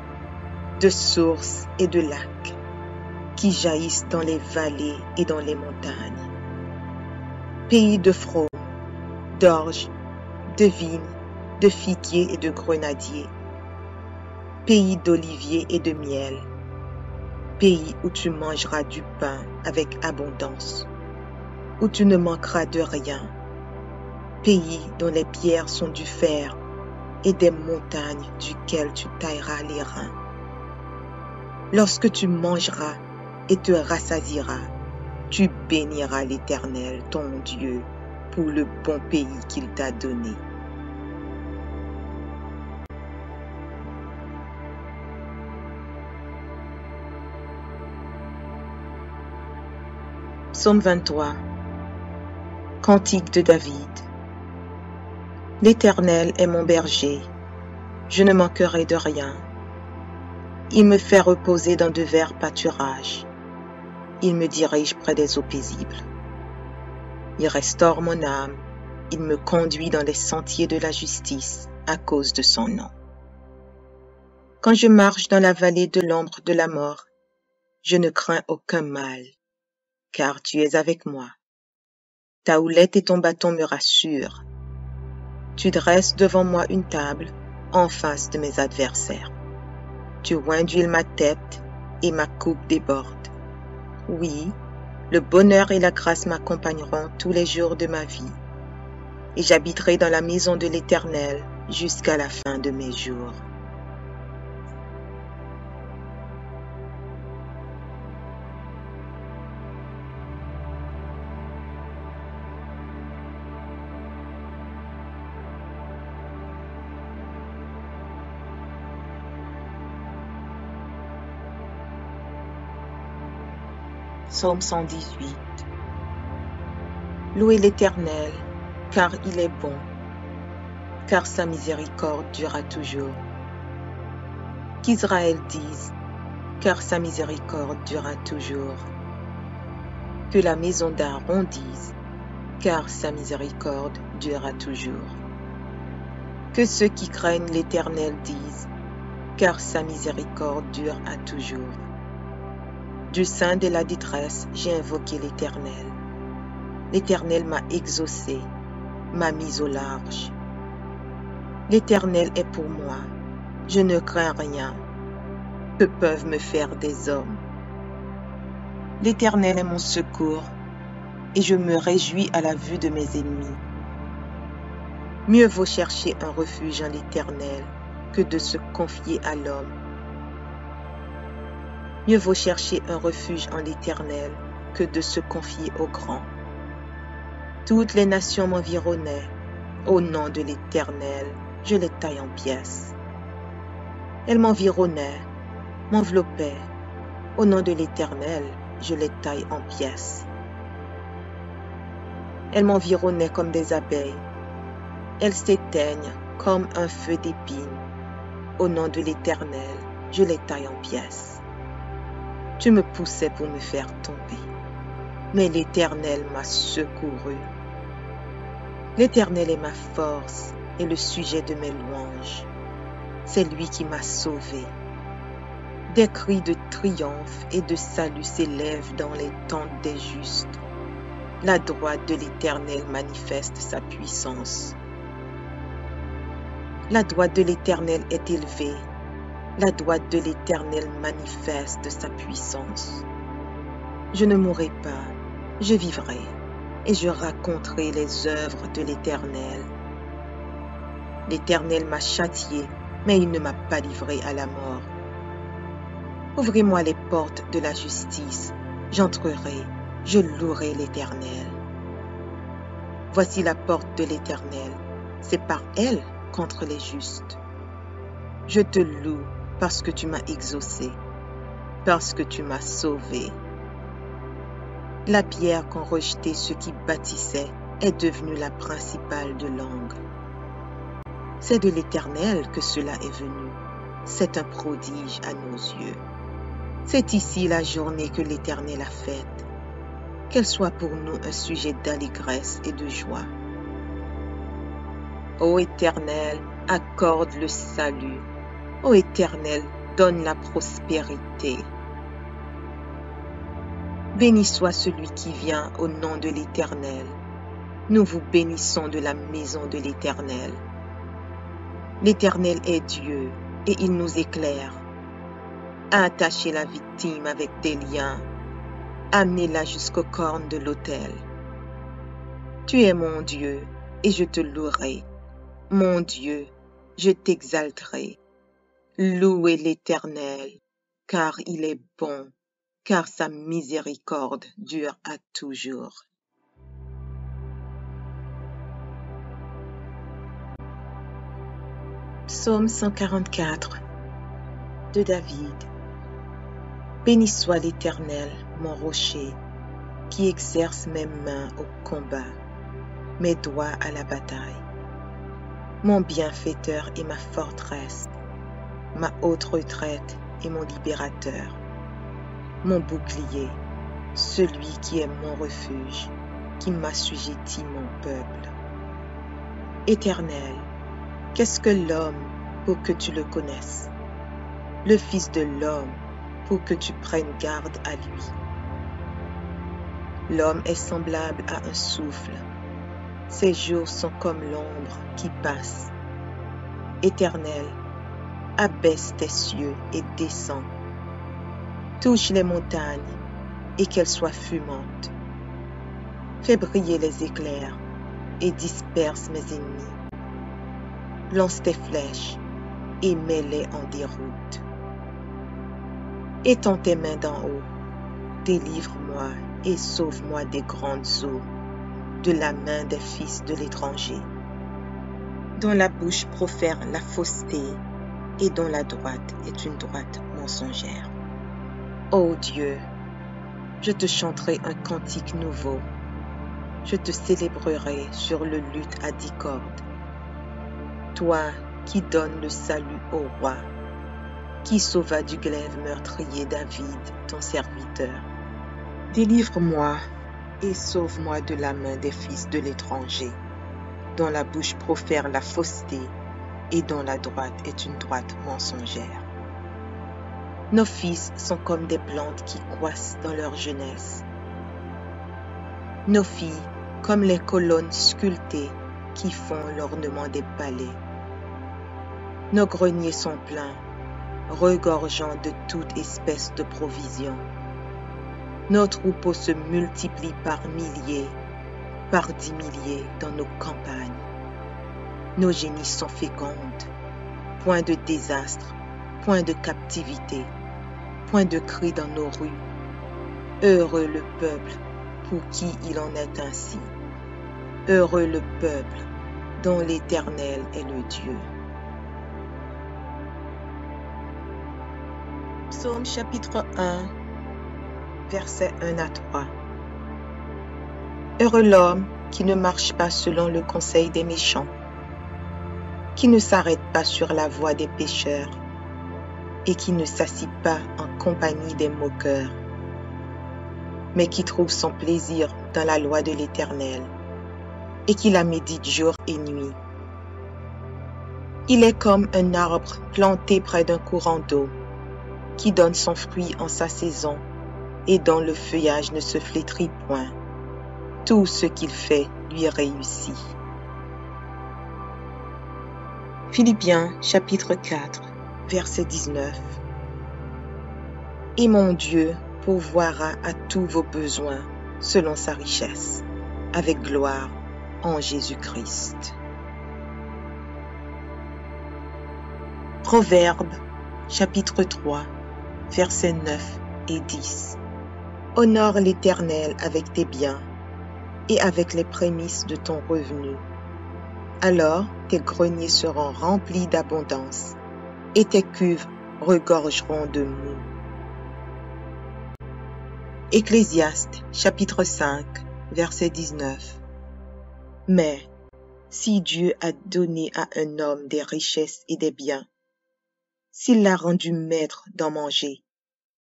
de sources et de lacs, qui jaillissent dans les vallées et dans les montagnes, pays de froment, d'orge, de vignes, de figuiers et de grenadiers, pays d'oliviers et de miel, pays où tu mangeras du pain avec abondance, où tu ne manqueras de rien, pays dont les pierres sont du fer et des montagnes duquel tu tailleras les reins. Lorsque tu mangeras et te rassasieras, tu béniras l'Éternel, ton Dieu, pour le bon pays qu'il t'a donné. Psaume 23. Cantique de David. L'Éternel est mon berger, je ne manquerai de rien. Il me fait reposer dans de verts pâturages. Il me dirige près des eaux paisibles. Il restaure mon âme. Il me conduit dans les sentiers de la justice à cause de son nom. Quand je marche dans la vallée de l'ombre de la mort, je ne crains aucun mal, car tu es avec moi. Ta houlette et ton bâton me rassurent. Tu dresses devant moi une table en face de mes adversaires. Tu oins d'huile ma tête et ma coupe déborde. Oui, le bonheur et la grâce m'accompagneront tous les jours de ma vie, et j'habiterai dans la maison de l'Éternel jusqu'à la fin de mes jours. Psaume 118. Louez l'Éternel, car il est bon, car sa miséricorde durera toujours. Qu'Israël dise, car sa miséricorde durera toujours. Que la maison d'Aaron dise, car sa miséricorde durera toujours. Que ceux qui craignent l'Éternel disent, car sa miséricorde dure à toujours. Du sein de la détresse, j'ai invoqué l'Éternel. L'Éternel m'a exaucé, m'a mis au large. L'Éternel est pour moi, je ne crains rien. Que peuvent me faire des hommes? L'Éternel est mon secours, et je me réjouis à la vue de mes ennemis. Mieux vaut chercher un refuge en l'Éternel que de se confier à l'homme. Mieux vaut chercher un refuge en l'Éternel que de se confier au grand. Toutes les nations m'environnaient. Au nom de l'Éternel, je les taille en pièces. Elles m'environnaient, m'enveloppaient. Au nom de l'Éternel, je les taille en pièces. Elles m'environnaient comme des abeilles. Elles s'éteignent comme un feu d'épines. Au nom de l'Éternel, je les taille en pièces. Tu me poussais pour me faire tomber, mais l'Éternel m'a secouru. L'Éternel est ma force et le sujet de mes louanges. C'est lui qui m'a sauvé. Des cris de triomphe et de salut s'élèvent dans les tentes des justes. La droite de l'Éternel manifeste sa puissance. La droite de l'Éternel est élevée. La droite de l'Éternel manifeste sa puissance. Je ne mourrai pas, je vivrai, et je raconterai les œuvres de l'Éternel. L'Éternel m'a châtié, mais il ne m'a pas livré à la mort. Ouvrez-moi les portes de la justice, j'entrerai, je louerai l'Éternel. Voici la porte de l'Éternel, c'est par elle contre les justes. Je te loue parce que tu m'as exaucé, parce que tu m'as sauvé. La pierre qu'ont rejetée ceux qui bâtissaient est devenue la principale de l'angle. C'est de l'Éternel que cela est venu. C'est un prodige à nos yeux. C'est ici la journée que l'Éternel a faite. Qu'elle soit pour nous un sujet d'allégresse et de joie. Ô Éternel, accorde le salut. Ô Éternel, donne la prospérité. Béni soit celui qui vient au nom de l'Éternel. Nous vous bénissons de la maison de l'Éternel. L'Éternel est Dieu et il nous éclaire. Attachez la victime avec des liens. Amenez-la jusqu'aux cornes de l'autel. Tu es mon Dieu et je te louerai. Mon Dieu, je t'exalterai. Louez l'Éternel, car il est bon, car sa miséricorde dure à toujours. Psaume 144 de David. Béni soit l'Éternel, mon rocher, qui exerce mes mains au combat, mes doigts à la bataille. Mon bienfaiteur et ma forteresse, ma haute retraite et mon libérateur, mon bouclier, celui qui est mon refuge, qui m'assujettit mon peuple. Éternel, qu'est-ce que l'homme pour que tu le connaisses? Le Fils de l'homme pour que tu prennes garde à lui. L'homme est semblable à un souffle. Ses jours sont comme l'ombre qui passe. Éternel, abaisse tes cieux et descends. Touche les montagnes et qu'elles soient fumantes. Fais briller les éclairs et disperse mes ennemis. Lance tes flèches et mets-les en déroute. Étends tes mains d'en haut, délivre-moi et sauve-moi des grandes eaux, de la main des fils de l'étranger, dont la bouche profère la fausseté et dont la droite est une droite mensongère. Ô Dieu, Je te chanterai un cantique nouveau. Je te célébrerai sur le luth à 10 cordes. Toi qui donnes le salut au roi, qui sauva du glaive meurtrier David, ton serviteur. Délivre-moi et sauve-moi de la main des fils de l'étranger, dont la bouche profère la fausseté et dont la droite est une droite mensongère. Nos fils sont comme des plantes qui croissent dans leur jeunesse. Nos filles comme les colonnes sculptées qui font l'ornement des palais. Nos greniers sont pleins, regorgeant de toute espèce de provisions. Nos troupeaux se multiplient par milliers, par 10 milliers dans nos campagnes. Nos génisses sont fécondes, point de désastre, point de captivité, point de cri dans nos rues. Heureux le peuple pour qui il en est ainsi. Heureux le peuple dont l'Éternel est le Dieu. Psaume chapitre 1, versets 1 à 3. Heureux l'homme qui ne marche pas selon le conseil des méchants, qui ne s'arrête pas sur la voie des pécheurs et qui ne s'assit pas en compagnie des moqueurs, mais qui trouve son plaisir dans la loi de l'Éternel et qui la médite jour et nuit. Il est comme un arbre planté près d'un courant d'eau, qui donne son fruit en sa saison et dont le feuillage ne se flétrit point. Tout ce qu'il fait lui réussit. Philippiens chapitre 4, verset 19. Et mon Dieu pourvoira à tous vos besoins selon sa richesse, avec gloire en Jésus-Christ. Proverbes chapitre 3, versets 9 et 10. Honore l'Éternel avec tes biens et avec les prémices de ton revenu. Alors tes greniers seront remplis d'abondance et tes cuves regorgeront de mou. Ecclésiaste chapitre 5, verset 19. Mais si Dieu a donné à un homme des richesses et des biens, s'il l'a rendu maître d'en manger,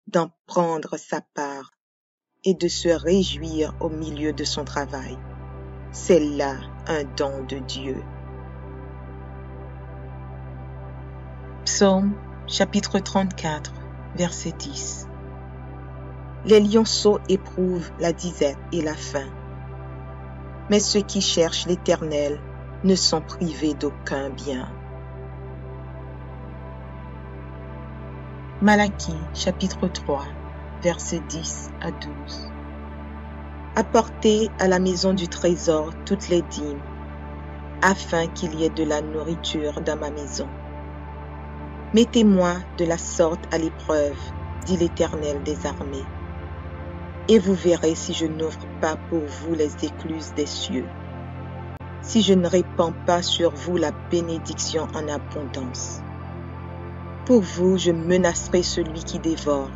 d'en prendre sa part et de se réjouir au milieu de son travail, c'est là un don de Dieu. Psaume chapitre 34, verset 10. Les lionceaux éprouvent la disette et la faim, mais ceux qui cherchent l'Éternel ne sont privés d'aucun bien. Malachie chapitre 3, versets 10 à 12. Apportez à la maison du trésor toutes les dîmes, afin qu'il y ait de la nourriture dans ma maison. Mettez-moi de la sorte à l'épreuve, dit l'Éternel des armées, et vous verrez si je n'ouvre pas pour vous les écluses des cieux, si je ne répands pas sur vous la bénédiction en abondance. Pour vous, je menacerai celui qui dévore,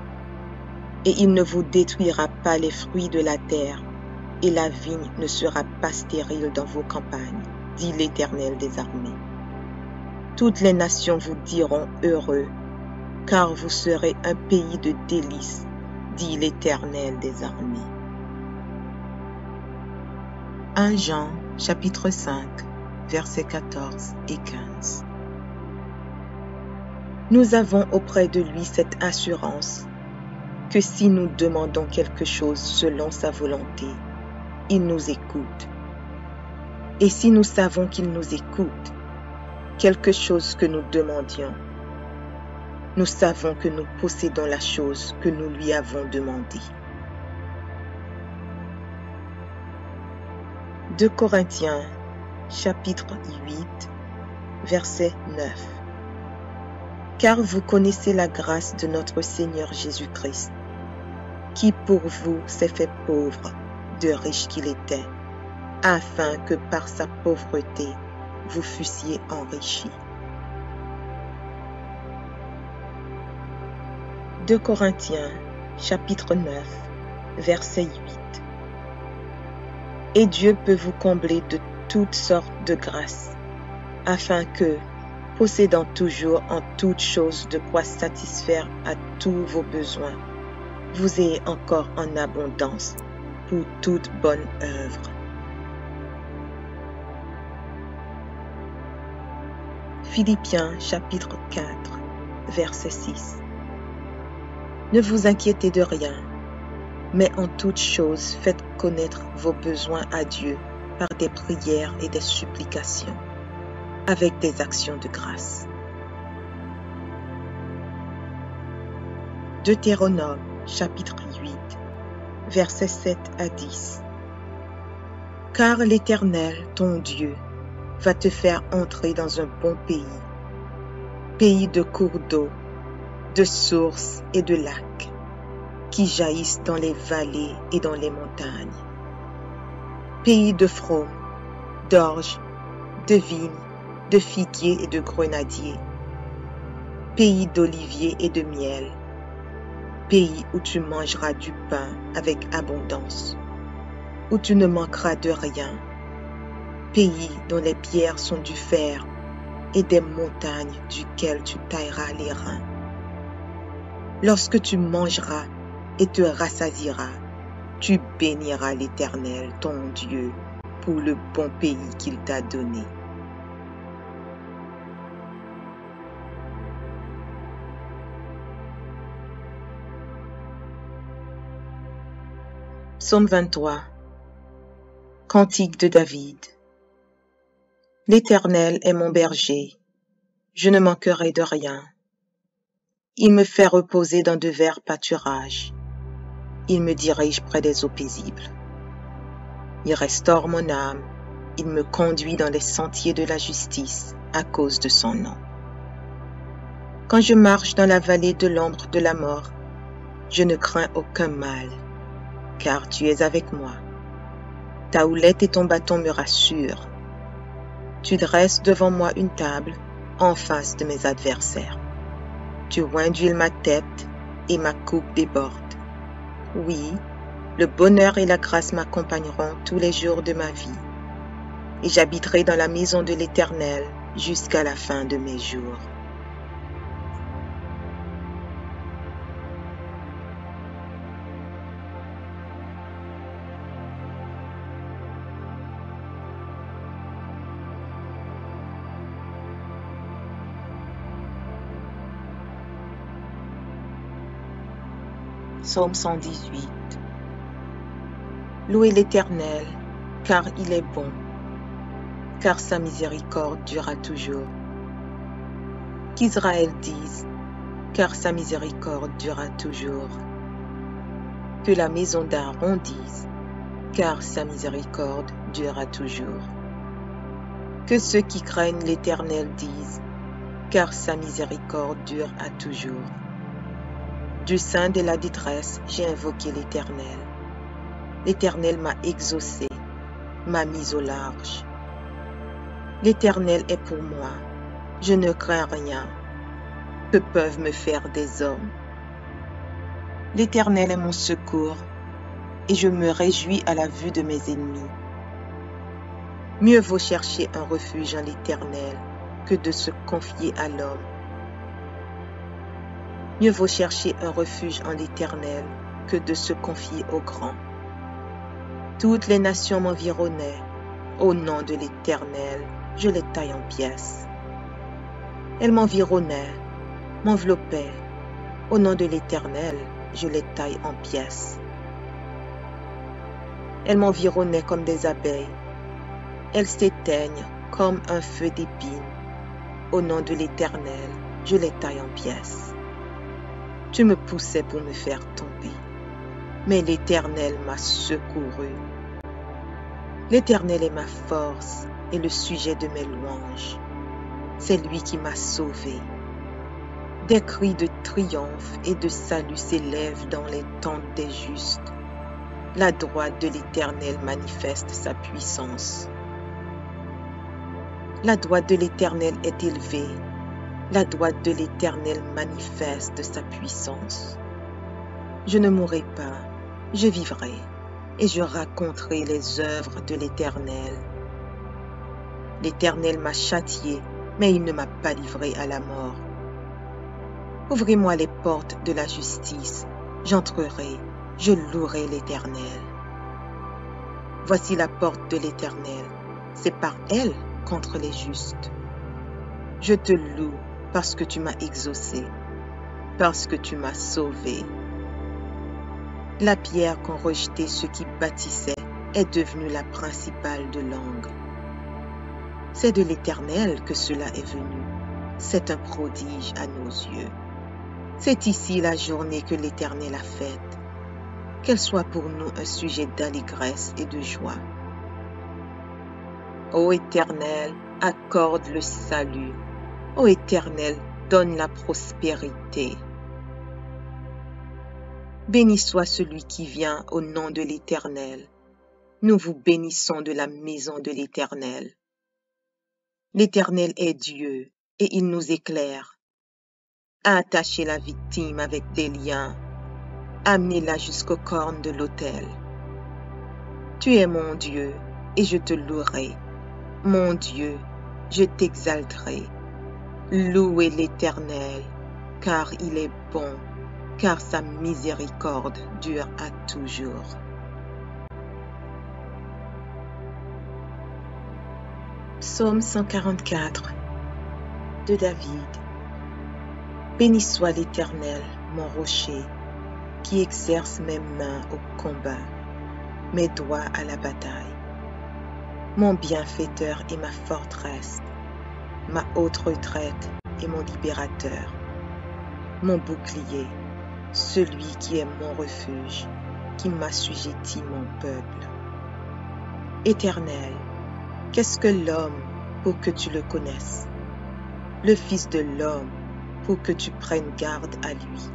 et il ne vous détruira pas les fruits de la terre, et la vigne ne sera pas stérile dans vos campagnes, dit l'Éternel des armées. Toutes les nations vous diront heureux, car vous serez un pays de délices, dit l'Éternel des armées. 1 Jean, chapitre 5, versets 14 et 15. Nous avons auprès de lui cette assurance que si nous demandons quelque chose selon sa volonté, il nous écoute. Et si nous savons qu'il nous écoute, quelque chose que nous demandions, nous savons que nous possédons la chose que nous lui avons demandée. 2 Corinthiens, chapitre 8, verset 9. Car vous connaissez la grâce de notre Seigneur Jésus-Christ, qui pour vous s'est fait pauvre, de riche qu'il était, afin que par sa pauvreté vous fussiez enrichis. 2 Corinthiens, chapitre 9, verset 8. Et Dieu peut vous combler de toutes sortes de grâces, afin que, possédant toujours en toutes choses de quoi satisfaire à tous vos besoins, vous ayez encore en abondance pour toute bonne œuvre. Philippiens chapitre 4, verset 6. Ne vous inquiétez de rien, mais en toutes choses faites connaître vos besoins à Dieu par des prières et des supplications, avec des actions de grâce. Deutéronome chapitre 8, versets 7 à 10. Car l'Éternel, ton Dieu, va te faire entrer dans un bon pays de cours d'eau, de sources et de lacs, qui jaillissent dans les vallées et dans les montagnes. Pays de froment, d'orge, de vignes, de figuiers et de grenadiers. Pays d'oliviers et de miel. Pays où tu mangeras du pain avec abondance, où tu ne manqueras de rien. Pays dont les pierres sont du fer et des montagnes duquel tu tailleras les reins. Lorsque tu mangeras et te rassasieras, tu béniras l'Éternel, ton Dieu, pour le bon pays qu'il t'a donné. Psaume 23. Cantique de David. L'Éternel est mon berger, je ne manquerai de rien. Il me fait reposer dans de verts pâturages. Il me dirige près des eaux paisibles. Il restaure mon âme. Il me conduit dans les sentiers de la justice à cause de son nom. Quand je marche dans la vallée de l'ombre de la mort, je ne crains aucun mal, car tu es avec moi. Ta houlette et ton bâton me rassurent. Tu dresses devant moi une table en face de mes adversaires. Tu oins d'huile ma tête et ma coupe déborde. Oui, le bonheur et la grâce m'accompagneront tous les jours de ma vie, et j'habiterai dans la maison de l'Éternel jusqu'à la fin de mes jours. Psaume 118. Louez l'Éternel, car il est bon, car sa miséricorde durera toujours. Qu'Israël dise, car sa miséricorde durera toujours. Que la maison d'Aaron dise, car sa miséricorde durera toujours. Que ceux qui craignent l'Éternel disent, car sa miséricorde dure à toujours. Du sein de la détresse, j'ai invoqué l'Éternel. L'Éternel m'a exaucé, m'a mis au large. L'Éternel est pour moi, je ne crains rien. Que peuvent me faire des hommes? L'Éternel est mon secours, et je me réjouis à la vue de mes ennemis. Mieux vaut chercher un refuge en l'Éternel que de se confier à l'homme. Mieux vaut chercher un refuge en l'Éternel que de se confier au grand. Toutes les nations m'environnaient. Au nom de l'Éternel, je les taille en pièces. Elles m'environnaient, m'enveloppaient. Au nom de l'Éternel, je les taille en pièces. Elles m'environnaient comme des abeilles. Elles s'éteignent comme un feu d'épines. Au nom de l'Éternel, je les taille en pièces. Tu me poussais pour me faire tomber, mais l'Éternel m'a secouru. L'Éternel est ma force et le sujet de mes louanges. C'est lui qui m'a sauvé. Des cris de triomphe et de salut s'élèvent dans les tentes des justes. La droite de l'Éternel manifeste sa puissance. La droite de l'Éternel est élevée. La droite de l'Éternel manifeste sa puissance. Je ne mourrai pas, Je vivrai et je raconterai les œuvres de l'Éternel. L'Éternel m'a châtié, mais il ne m'a pas livré à la mort. Ouvrez-moi les portes de la justice, j'entrerai, je louerai l'Éternel. Voici la porte de l'Éternel, c'est par elle contre les justes. Je te loue parce que tu m'as exaucé, parce que tu m'as sauvé. La pierre qu'ont rejetée ceux qui bâtissaient est devenue la principale de l'angle. C'est de l'Éternel que cela est venu. C'est un prodige à nos yeux. C'est ici la journée que l'Éternel a faite. Qu'elle soit pour nous un sujet d'allégresse et de joie. Ô Éternel, accorde le salut. Ô Éternel, donne la prospérité. Béni soit celui qui vient au nom de l'Éternel. Nous vous bénissons de la maison de l'Éternel. L'Éternel est Dieu et il nous éclaire. Attachez la victime avec des liens. Amenez-la jusqu'aux cornes de l'autel. Tu es mon Dieu et je te louerai. Mon Dieu, je t'exalterai. Louez l'Éternel, car il est bon, car sa miséricorde dure à toujours. Psaume 144 de David. Béni soit l'Éternel, mon rocher, qui exerce mes mains au combat, mes doigts à la bataille. Mon bienfaiteur et ma forteresse, ma haute retraite et mon libérateur, mon bouclier, celui qui est mon refuge, qui m'assujettit mon peuple. Éternel, qu'est-ce que l'homme pour que tu le connaisses? Le Fils de l'homme pour que tu prennes garde à lui.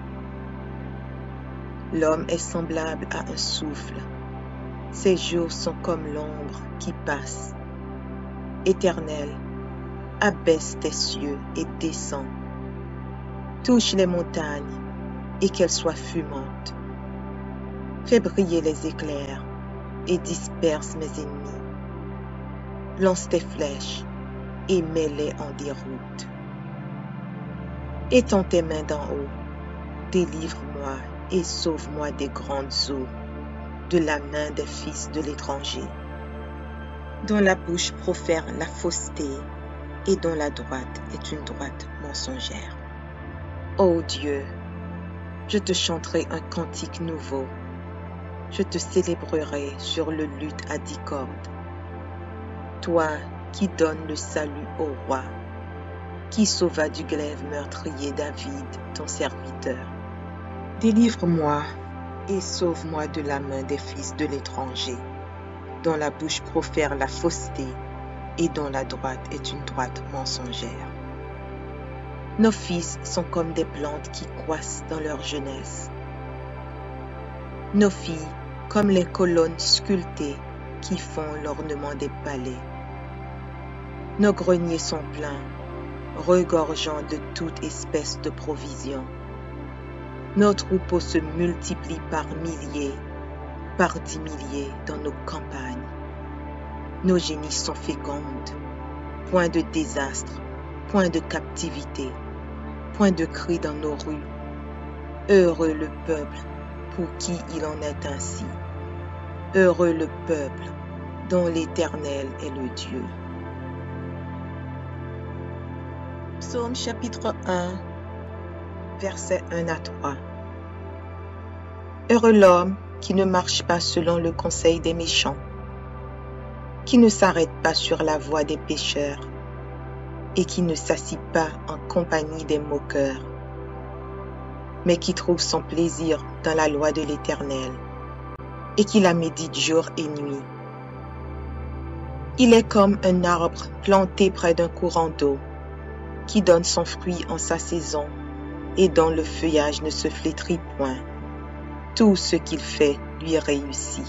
L'homme est semblable à un souffle. Ses jours sont comme l'ombre qui passe. Éternel, abaisse tes cieux et descends. Touche les montagnes et qu'elles soient fumantes. Fais briller les éclairs et disperse mes ennemis. Lance tes flèches et mets-les en déroute. Étends tes mains d'en haut, délivre-moi et sauve-moi des grandes eaux, de la main des fils de l'étranger, dont la bouche profère la fausseté et dont la droite est une droite mensongère. Ô Dieu, je te chanterai un cantique nouveau, je te célébrerai sur le luth à 10 cordes. Toi qui donnes le salut au roi, qui sauva du glaive meurtrier David, ton serviteur. Délivre-moi et sauve-moi de la main des fils de l'étranger, dont la bouche profère la fausseté et dont la droite est une droite mensongère. Nos fils sont comme des plantes qui croissent dans leur jeunesse. Nos filles comme les colonnes sculptées qui font l'ornement des palais. Nos greniers sont pleins, regorgeant de toute espèce de provisions. Nos troupeaux se multiplient par milliers, par 10 milliers dans nos campagnes. Nos génies sont fécondes, point de désastre, point de captivité, point de cri dans nos rues. Heureux le peuple pour qui il en est ainsi. Heureux le peuple dont l'Éternel est le Dieu. Psaume chapitre 1, versets 1 à 3. Heureux l'homme qui ne marche pas selon le conseil des méchants, qui ne s'arrête pas sur la voie des pécheurs, et qui ne s'assit pas en compagnie des moqueurs, mais qui trouve son plaisir dans la loi de l'Éternel, et qui la médite jour et nuit. Il est comme un arbre planté près d'un courant d'eau, qui donne son fruit en sa saison, et dont le feuillage ne se flétrit point. Tout ce qu'il fait lui réussit.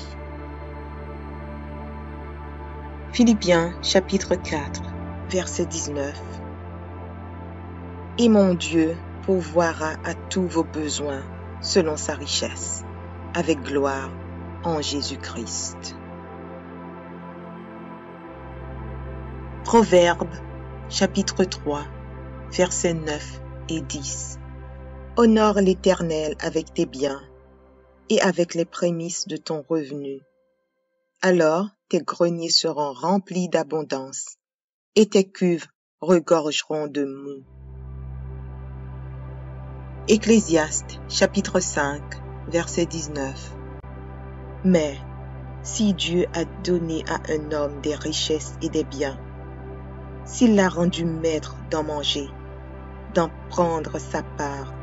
Philippiens chapitre 4, verset 19. Et mon Dieu pourvoira à tous vos besoins selon sa richesse, avec gloire en Jésus-Christ. Proverbes, chapitre 3, versets 9 et 10. Honore l'Éternel avec tes biens et avec les prémices de ton revenu. Alors tes greniers seront remplis d'abondance et tes cuves regorgeront de moût. Ecclésiaste, chapitre 5, verset 19. Mais si Dieu a donné à un homme des richesses et des biens, s'il l'a rendu maître d'en manger, d'en prendre sa part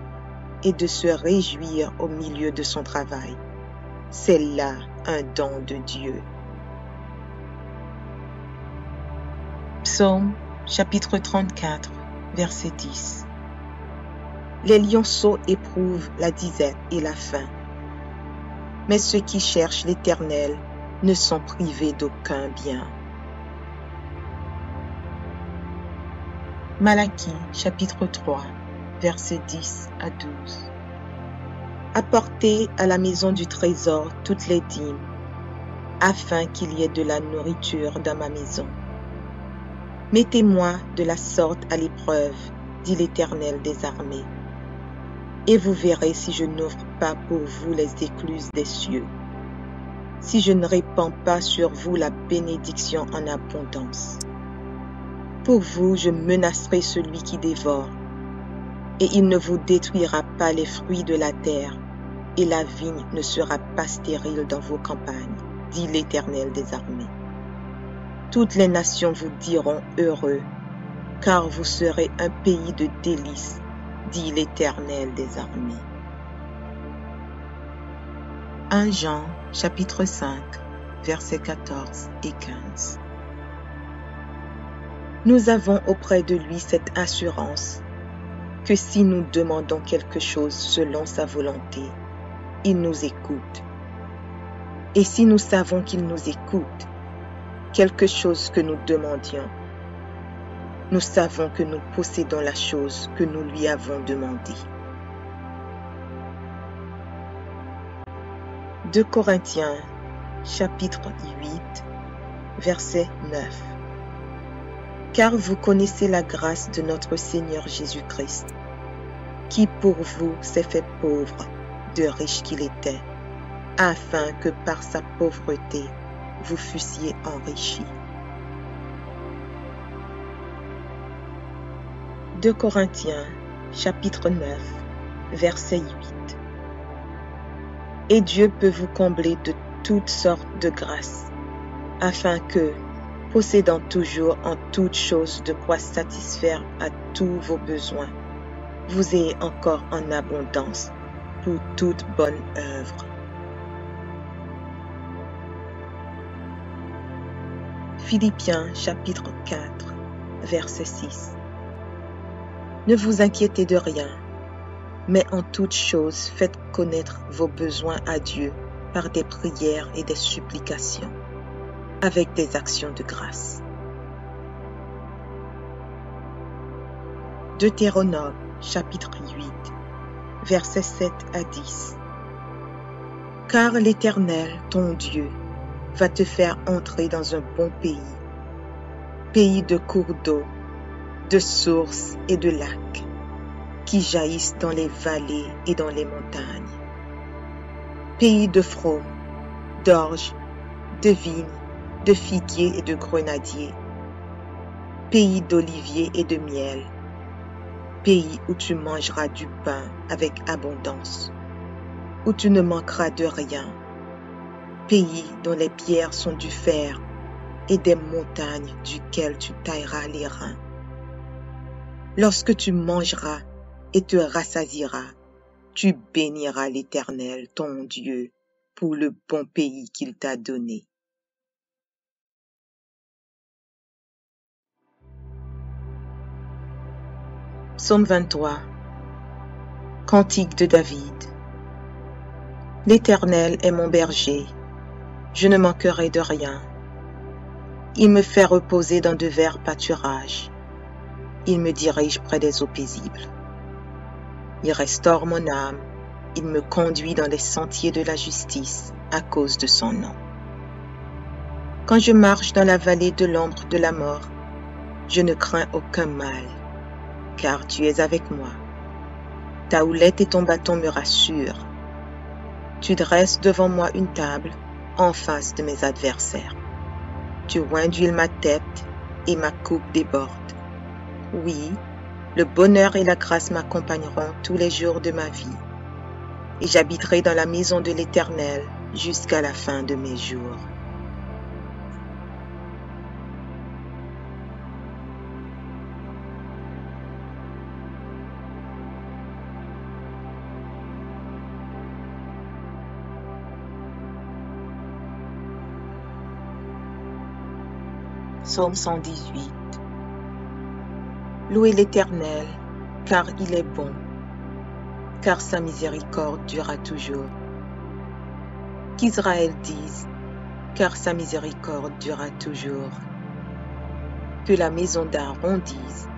et de se réjouir au milieu de son travail, c'est là un don de Dieu. Psaume, chapitre 34, verset 10. Les lionceaux éprouvent la disette et la faim, mais ceux qui cherchent l'Éternel ne sont privés d'aucun bien. Malachie, chapitre 3, versets 10 à 12. Apportez à la maison du trésor toutes les dîmes, afin qu'il y ait de la nourriture dans ma maison. Mettez-moi de la sorte à l'épreuve, dit l'Éternel des armées, et vous verrez si je n'ouvre pas pour vous les écluses des cieux, si je ne répands pas sur vous la bénédiction en abondance. Pour vous, je menacerai celui qui dévore, et il ne vous détruira pas les fruits de la terre, et la vigne ne sera pas stérile dans vos campagnes, dit l'Éternel des armées. Toutes les nations vous diront heureux, car vous serez un pays de délices, dit l'Éternel des armées. 1 Jean, chapitre 5, versets 14 et 15. Nous avons auprès de lui cette assurance que si nous demandons quelque chose selon sa volonté, il nous écoute. Et si nous savons qu'il nous écoute, quelque chose que nous demandions, nous savons que nous possédons la chose que nous lui avons demandée. 2 Corinthiens, chapitre 8, verset 9. Car vous connaissez la grâce de notre Seigneur Jésus-Christ, qui pour vous s'est fait pauvre, de riche qu'il était, afin que par sa pauvreté vous fussiez enrichis. 2 Corinthiens, chapitre 9, verset 8. Et Dieu peut vous combler de toutes sortes de grâces, afin que, possédant toujours en toutes choses de quoi satisfaire à tous vos besoins, vous ayez encore en abondance pour toute bonne œuvre. Philippiens chapitre 4, verset 6. Ne vous inquiétez de rien, mais en toutes choses faites connaître vos besoins à Dieu par des prières et des supplications, avec des actions de grâce. Deutéronome chapitre 8, versets 7 à 10. Car l'Éternel, ton Dieu, va te faire entrer dans un bon pays de cours d'eau, de sources et de lacs, qui jaillissent dans les vallées et dans les montagnes. Pays de froment, d'orge, de vignes, de figuiers et de grenadiers. Pays d'oliviers et de miel. Pays où tu mangeras du pain avec abondance, où tu ne manqueras de rien. Pays dont les pierres sont du fer et des montagnes duquel tu tailleras les reins. Lorsque tu mangeras et te rassasieras, tu béniras l'Éternel, ton Dieu, pour le bon pays qu'il t'a donné. Psaume 23. Cantique de David. L'Éternel est mon berger, je ne manquerai de rien. Il me fait reposer dans de verts pâturages. Il me dirige près des eaux paisibles. Il restaure mon âme. Il me conduit dans les sentiers de la justice à cause de son nom. Quand je marche dans la vallée de l'ombre de la mort, je ne crains aucun mal, car tu es avec moi. Ta houlette et ton bâton me rassurent. Tu dresses devant moi une table en face de mes adversaires. Tu oins d'huile ma tête et ma coupe déborde. Oui, le bonheur et la grâce m'accompagneront tous les jours de ma vie, et j'habiterai dans la maison de l'Éternel jusqu'à la fin de mes jours. Psaume 118. Louez l'Éternel, car il est bon, car sa miséricorde durera toujours. Qu'Israël dise, car sa miséricorde durera toujours. Que la maison d'Aaron dise,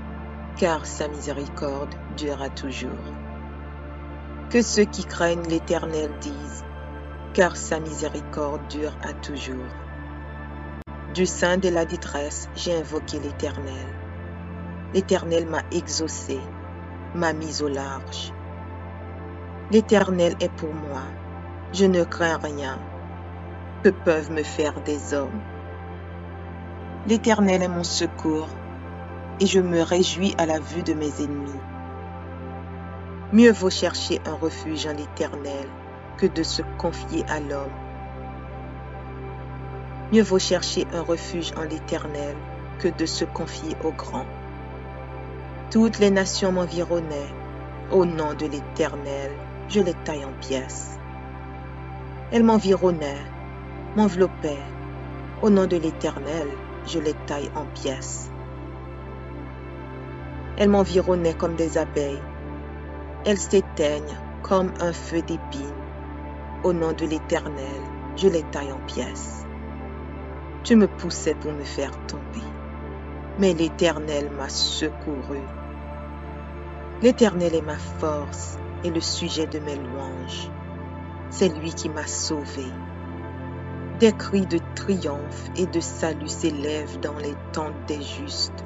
car sa miséricorde durera toujours. Que ceux qui craignent l'Éternel disent, car sa miséricorde dure à toujours. Du sein de la détresse, j'ai invoqué l'Éternel. L'Éternel m'a exaucé, m'a mis au large. L'Éternel est pour moi, je ne crains rien. Que peuvent me faire des hommes? L'Éternel est mon secours, et je me réjouis à la vue de mes ennemis. Mieux vaut chercher un refuge en l'Éternel que de se confier à l'homme. Mieux vaut chercher un refuge en l'Éternel que de se confier au grand. Toutes les nations m'environnaient. Au nom de l'Éternel, je les taille en pièces. Elles m'environnaient, m'enveloppaient. Au nom de l'Éternel, je les taille en pièces. Elles m'environnaient comme des abeilles. Elles s'éteignent comme un feu d'épines. Au nom de l'Éternel, je les taille en pièces. Tu me poussais pour me faire tomber, mais l'Éternel m'a secouru. L'Éternel est ma force et le sujet de mes louanges. C'est lui qui m'a sauvé. Des cris de triomphe et de salut s'élèvent dans les tentes des justes.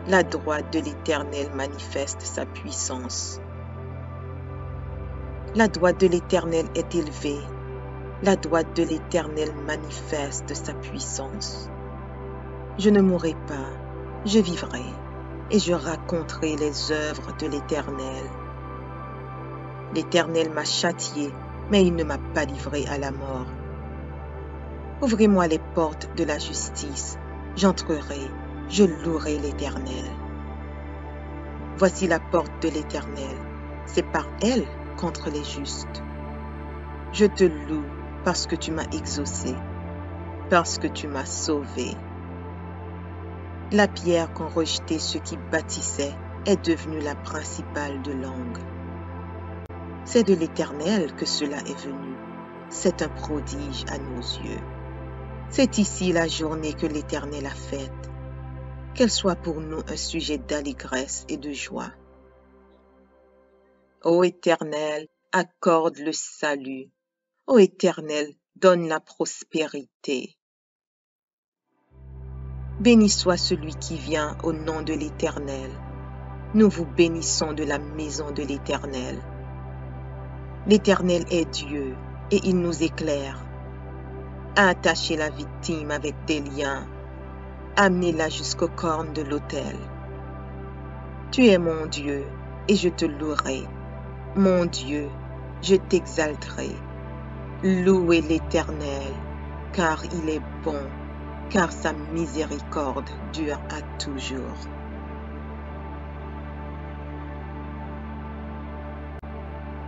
La droite de l'Éternel manifeste sa puissance. La droite de l'Éternel est élevée. La droite de l'Éternel manifeste sa puissance. Je ne mourrai pas, je vivrai, et je raconterai les œuvres de l'Éternel. L'Éternel m'a châtié, mais il ne m'a pas livré à la mort. Ouvrez-moi les portes de la justice, j'entrerai, je louerai l'Éternel. Voici la porte de l'Éternel, c'est par elle contre les justes. Je te loue parce que tu m'as exaucé, parce que tu m'as sauvé. La pierre qu'ont rejetée ceux qui bâtissaient est devenue la principale de l'angle. C'est de l'Éternel que cela est venu. C'est un prodige à nos yeux. C'est ici la journée que l'Éternel a faite. Qu'elle soit pour nous un sujet d'allégresse et de joie. Ô Éternel, accorde le salut. Ô Éternel, donne la prospérité. Béni soit celui qui vient au nom de l'Éternel. Nous vous bénissons de la maison de l'Éternel. L'Éternel est Dieu et il nous éclaire. Attachez la victime avec des liens. Amenez-la jusqu'aux cornes de l'autel. Tu es mon Dieu et je te louerai. Mon Dieu, je t'exalterai. Louez l'Éternel, car il est bon, car sa miséricorde dure à toujours.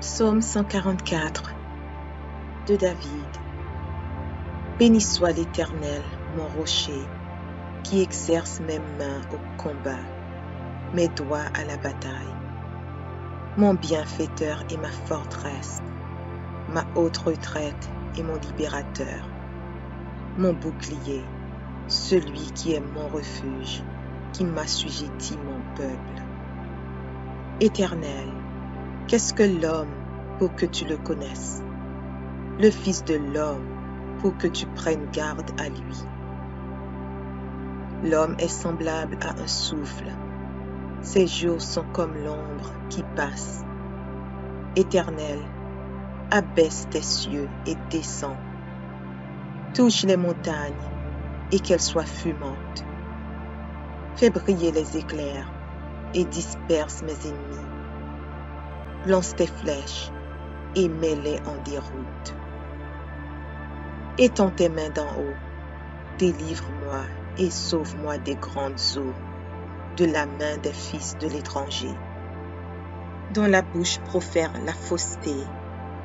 Psaume 144 de David. Béni soit l'Éternel, mon rocher, qui exerce mes mains au combat, mes doigts à la bataille. Mon bienfaiteur et ma forteresse, ma haute retraite et mon libérateur, mon bouclier, celui qui est mon refuge, qui m'assujettit mon peuple. Éternel, qu'est-ce que l'homme pour que tu le connaisses, le Fils de l'homme pour que tu prennes garde à lui. L'homme est semblable à un souffle. Ses jours sont comme l'ombre qui passe. Éternel, abaisse tes cieux et descends. Touche les montagnes et qu'elles soient fumantes. Fais briller les éclairs et disperse mes ennemis. Lance tes flèches et mets-les en déroute. Étends tes mains d'en haut, délivre-moi et sauve-moi des grandes eaux, de la main des fils de l'étranger, dont la bouche profère la fausseté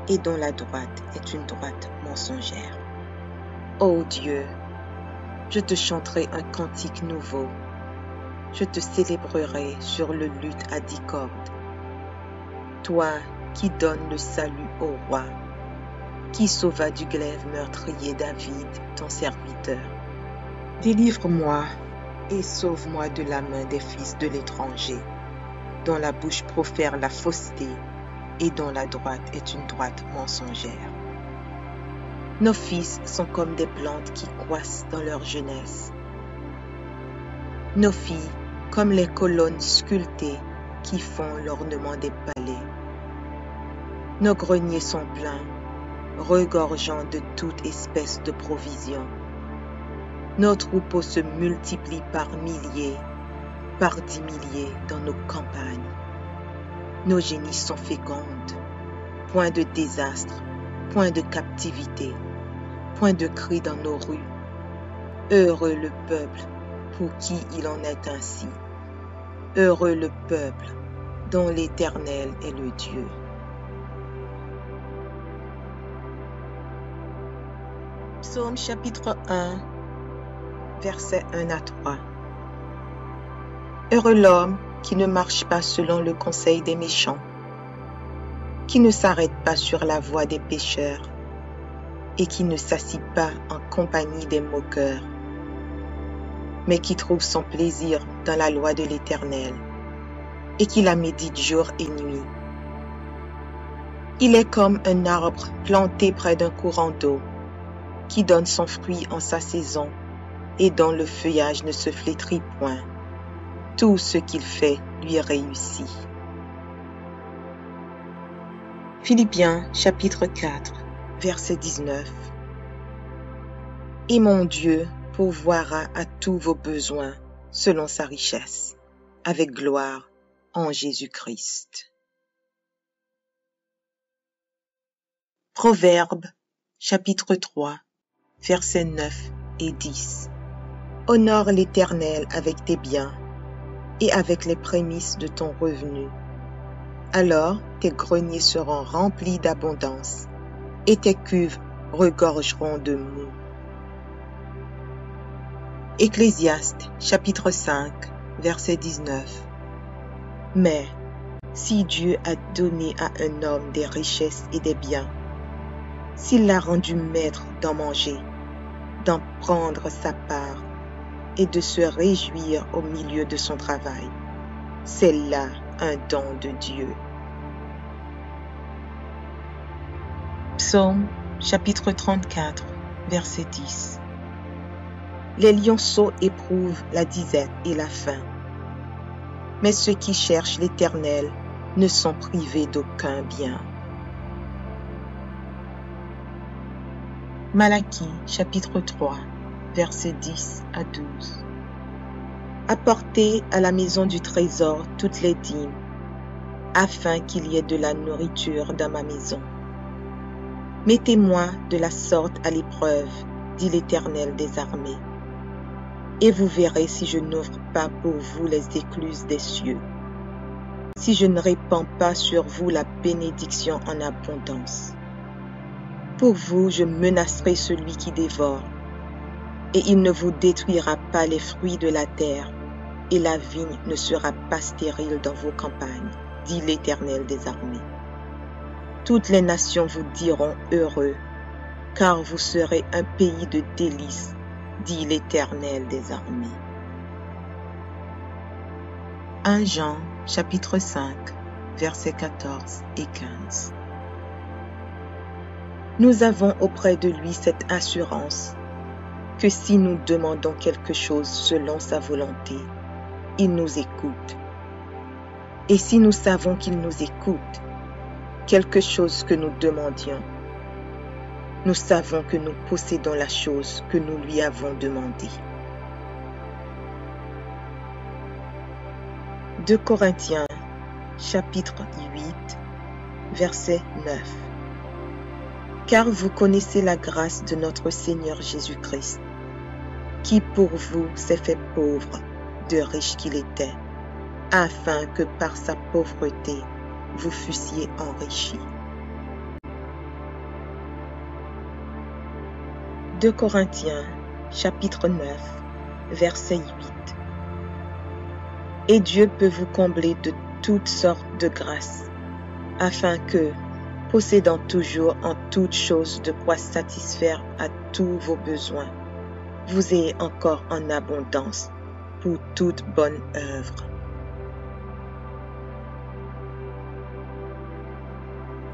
et dont la droite est une droite mensongère. Ô Dieu, je te chanterai un cantique nouveau, je te célébrerai sur le luth à 10 cordes. Toi qui donnes le salut au roi, qui sauva du glaive meurtrier David, ton serviteur. Délivre-moi et sauve-moi de la main des fils de l'étranger, dont la bouche profère la fausseté et dont la droite est une droite mensongère. Nos fils sont comme des plantes qui croissent dans leur jeunesse. Nos filles comme les colonnes sculptées qui font l'ornement des palais. Nos greniers sont pleins, regorgeant de toute espèce de provisions. Nos troupeaux se multiplient par milliers, par 10 milliers dans nos campagnes. Nos génies sont fécondes, point de désastre, point de captivité, point de cri dans nos rues. Heureux le peuple pour qui il en est ainsi. Heureux le peuple dont l'Éternel est le Dieu. Psaume chapitre 1, versets 1 à 3. Heureux l'homme qui ne marche pas selon le conseil des méchants, qui ne s'arrête pas sur la voie des pécheurs, et qui ne s'assit pas en compagnie des moqueurs, mais qui trouve son plaisir dans la loi de l'Éternel, et qui la médite jour et nuit. Il est comme un arbre planté près d'un courant d'eau, qui donne son fruit en sa saison, et dont le feuillage ne se flétrit point. Tout ce qu'il fait lui réussit. Philippiens chapitre 4, verset 19. Et mon Dieu pourvoira à tous vos besoins selon sa richesse, avec gloire en Jésus-Christ. Proverbes chapitre 3, versets 9 et 10. Honore l'Éternel avec tes biens et avec les prémices de ton revenu. Alors tes greniers seront remplis d'abondance et tes cuves regorgeront de moût. Ecclésiaste chapitre 5, verset 19. Mais si Dieu a donné à un homme des richesses et des biens, s'il l'a rendu maître d'en manger, d'en prendre sa part et de se réjouir au milieu de son travail, c'est là un don de Dieu. Psaume chapitre 34, verset 10. Les lionceaux éprouvent la disette et la faim, mais ceux qui cherchent l'Éternel ne sont privés d'aucun bien. Malachie chapitre 3, versets 10 à 12. Apportez à la maison du trésor toutes les dîmes, afin qu'il y ait de la nourriture dans ma maison. Mettez-moi de la sorte à l'épreuve, dit l'Éternel des armées, et vous verrez si je n'ouvre pas pour vous les écluses des cieux, si je ne répands pas sur vous la bénédiction en abondance. Pour vous, je menacerai celui qui dévore, et il ne vous détruira pas les fruits de la terre, et la vigne ne sera pas stérile dans vos campagnes, dit l'Éternel des armées. Toutes les nations vous diront heureux, car vous serez un pays de délices, dit l'Éternel des armées. 1 Jean chapitre 5, versets 14 et 15. Nous avons auprès de lui cette assurance que si nous demandons quelque chose selon sa volonté, il nous écoute. Et si nous savons qu'il nous écoute, quelque chose que nous demandions, nous savons que nous possédons la chose que nous lui avons demandée. 2 Corinthiens, chapitre 8, verset 9. Car vous connaissez la grâce de notre Seigneur Jésus-Christ, qui pour vous s'est fait pauvre, de riche qu'il était, afin que par sa pauvreté vous fussiez enrichis. 2 Corinthiens, chapitre 9, verset 8. Et Dieu peut vous combler de toutes sortes de grâces, afin que, possédant toujours en toutes choses de quoi satisfaire à tous vos besoins, vous ayez encore en abondance pour toute bonne œuvre.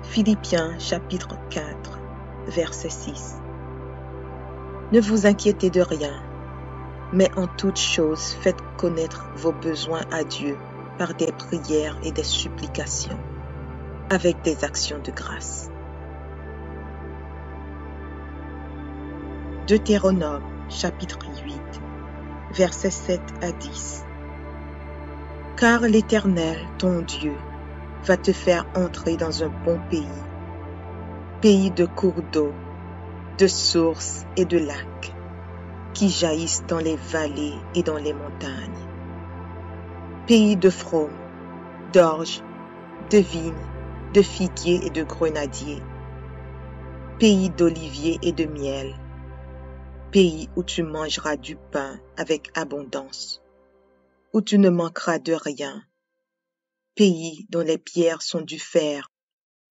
Philippiens chapitre 4, verset 6. Ne vous inquiétez de rien, mais en toutes choses faites connaître vos besoins à Dieu par des prières et des supplications, avec des actions de grâce. Deutéronome chapitre 8, versets 7 à 10. Car l'Éternel, ton Dieu, va te faire entrer dans un bon pays de cours d'eau, de sources et de lacs, qui jaillissent dans les vallées et dans les montagnes. Pays de fromes, d'orge, de vignes, de figuiers et de grenadiers. Pays d'oliviers et de miel. Pays où tu mangeras du pain avec abondance, où tu ne manqueras de rien. Pays dont les pierres sont du fer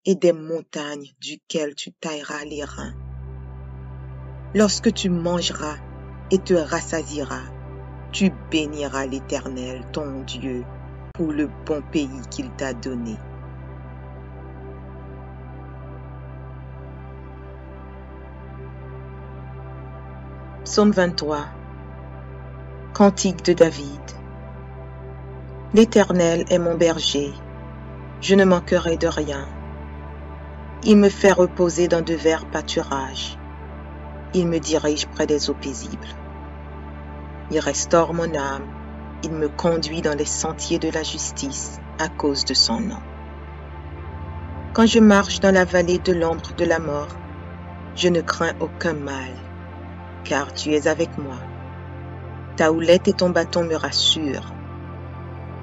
et des montagnes duquel tu tailleras les reins. Lorsque tu mangeras et te rassasieras, tu béniras l'Éternel, ton Dieu, pour le bon pays qu'il t'a donné. Psaume 23. Cantique de David. L'Éternel est mon berger, je ne manquerai de rien. Il me fait reposer dans de verts pâturages. Il me dirige près des eaux paisibles. Il restaure mon âme. Il me conduit dans les sentiers de la justice à cause de son nom. Quand je marche dans la vallée de l'ombre de la mort, je ne crains aucun mal, car tu es avec moi. Ta houlette et ton bâton me rassurent.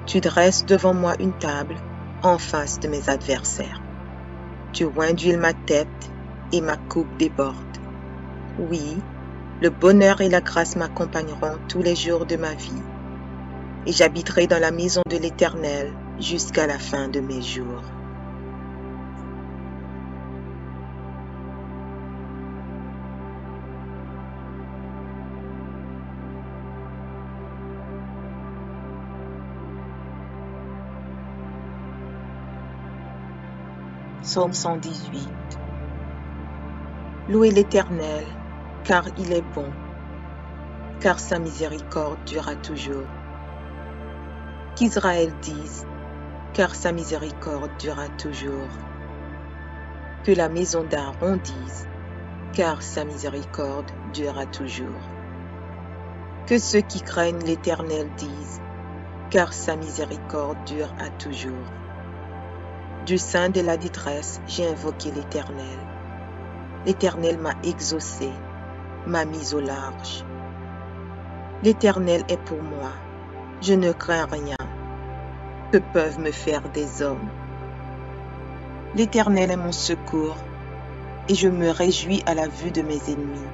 Tu dresses devant moi une table en face de mes adversaires. Tu oins d'huile ma tête et ma coupe déborde. Oui, le bonheur et la grâce m'accompagneront tous les jours de ma vie, et j'habiterai dans la maison de l'Éternel jusqu'à la fin de mes jours. Psaume 118. Louez l'Éternel, car il est bon, car sa miséricorde durera toujours. Qu'Israël dise, car sa miséricorde durera toujours. Que la maison d'Aaron dise, car sa miséricorde durera toujours. Que ceux qui craignent l'Éternel disent, car sa miséricorde dure à toujours. Du sein de la détresse, j'ai invoqué l'Éternel. L'Éternel m'a exaucé, m'a mis au large. L'Éternel est pour moi, je ne crains rien. Que peuvent me faire des hommes? L'Éternel est mon secours, et je me réjouis à la vue de mes ennemis.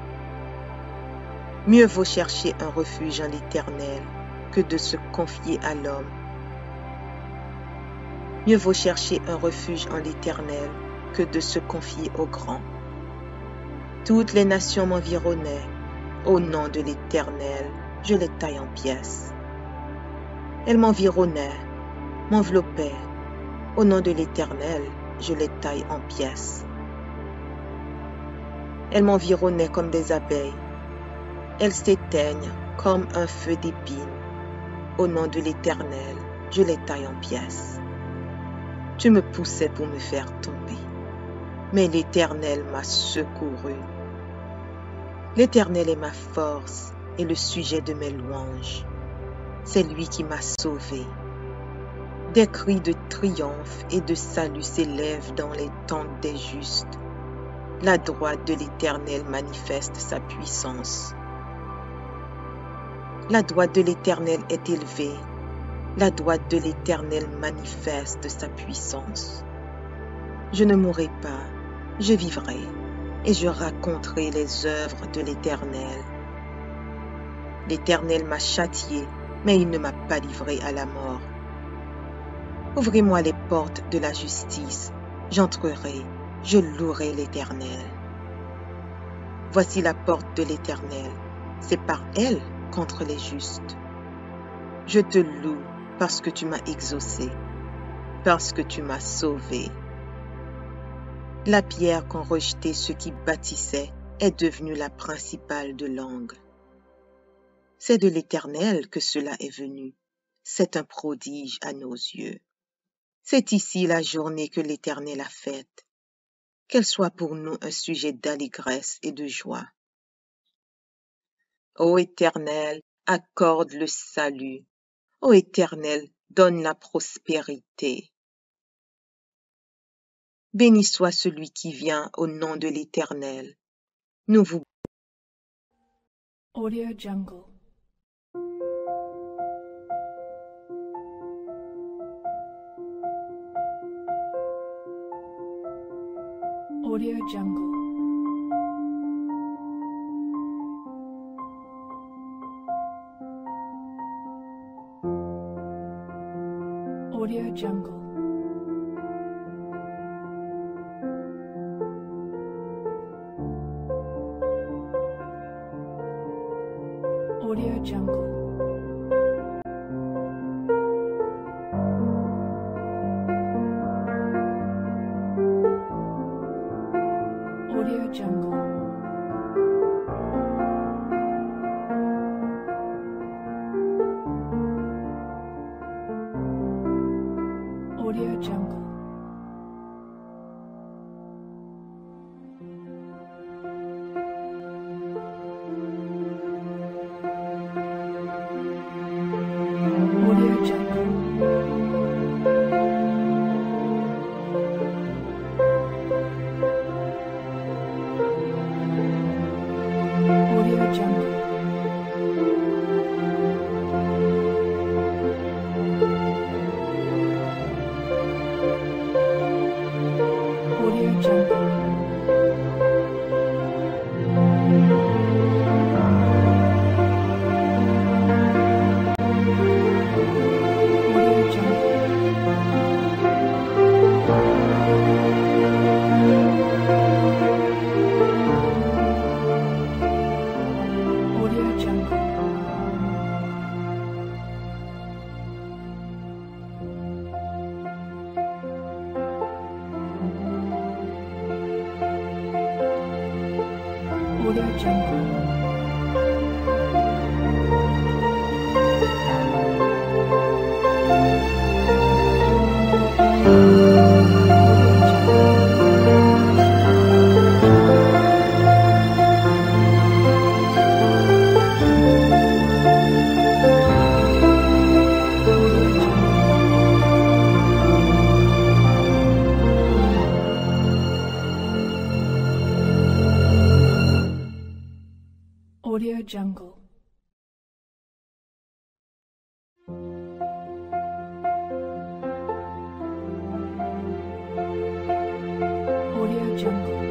Mieux vaut chercher un refuge en l'Éternel que de se confier à l'homme. Mieux vaut chercher un refuge en l'Éternel que de se confier au grand. Toutes les nations m'environnaient. Au nom de l'Éternel, je les taille en pièces. Elles m'environnaient, m'enveloppaient. Au nom de l'Éternel, je les taille en pièces. Elles m'environnaient comme des abeilles. Elles s'éteignent comme un feu d'épines. Au nom de l'Éternel, je les taille en pièces. Tu me poussais pour me faire tomber, mais l'Éternel m'a secouru. L'Éternel est ma force et le sujet de mes louanges. C'est lui qui m'a sauvé. Des cris de triomphe et de salut s'élèvent dans les tentes des justes. La droite de l'Éternel manifeste sa puissance. La droite de l'Éternel est élevée. La droite de l'Éternel manifeste sa puissance. Je ne mourrai pas, je vivrai, et je raconterai les œuvres de l'Éternel. L'Éternel m'a châtié, mais il ne m'a pas livré à la mort. Ouvrez-moi les portes de la justice, j'entrerai, je louerai l'Éternel. Voici la porte de l'Éternel, c'est par elle contre les justes. Je te loue parce que tu m'as exaucé, parce que tu m'as sauvé. La pierre qu'ont rejetée ceux qui bâtissaient est devenue la principale de l'angle. C'est de l'Éternel que cela est venu. C'est un prodige à nos yeux. C'est ici la journée que l'Éternel a faite. Qu'elle soit pour nous un sujet d'allégresse et de joie. Ô Éternel, accorde le salut. Ô Éternel, donne la prospérité. Béni soit celui qui vient au nom de l'Éternel. Nous vous Audio Jungle. Audio Jungle. Audio Jungle. Audio Jungle. Audio Jungle. Audio Jungle. Audio Jungle. Audio Jungle. Audio Jungle. Audio Jungle. Audio Jungle. Audio Jungle. Audio Jungle. Audio Jungle.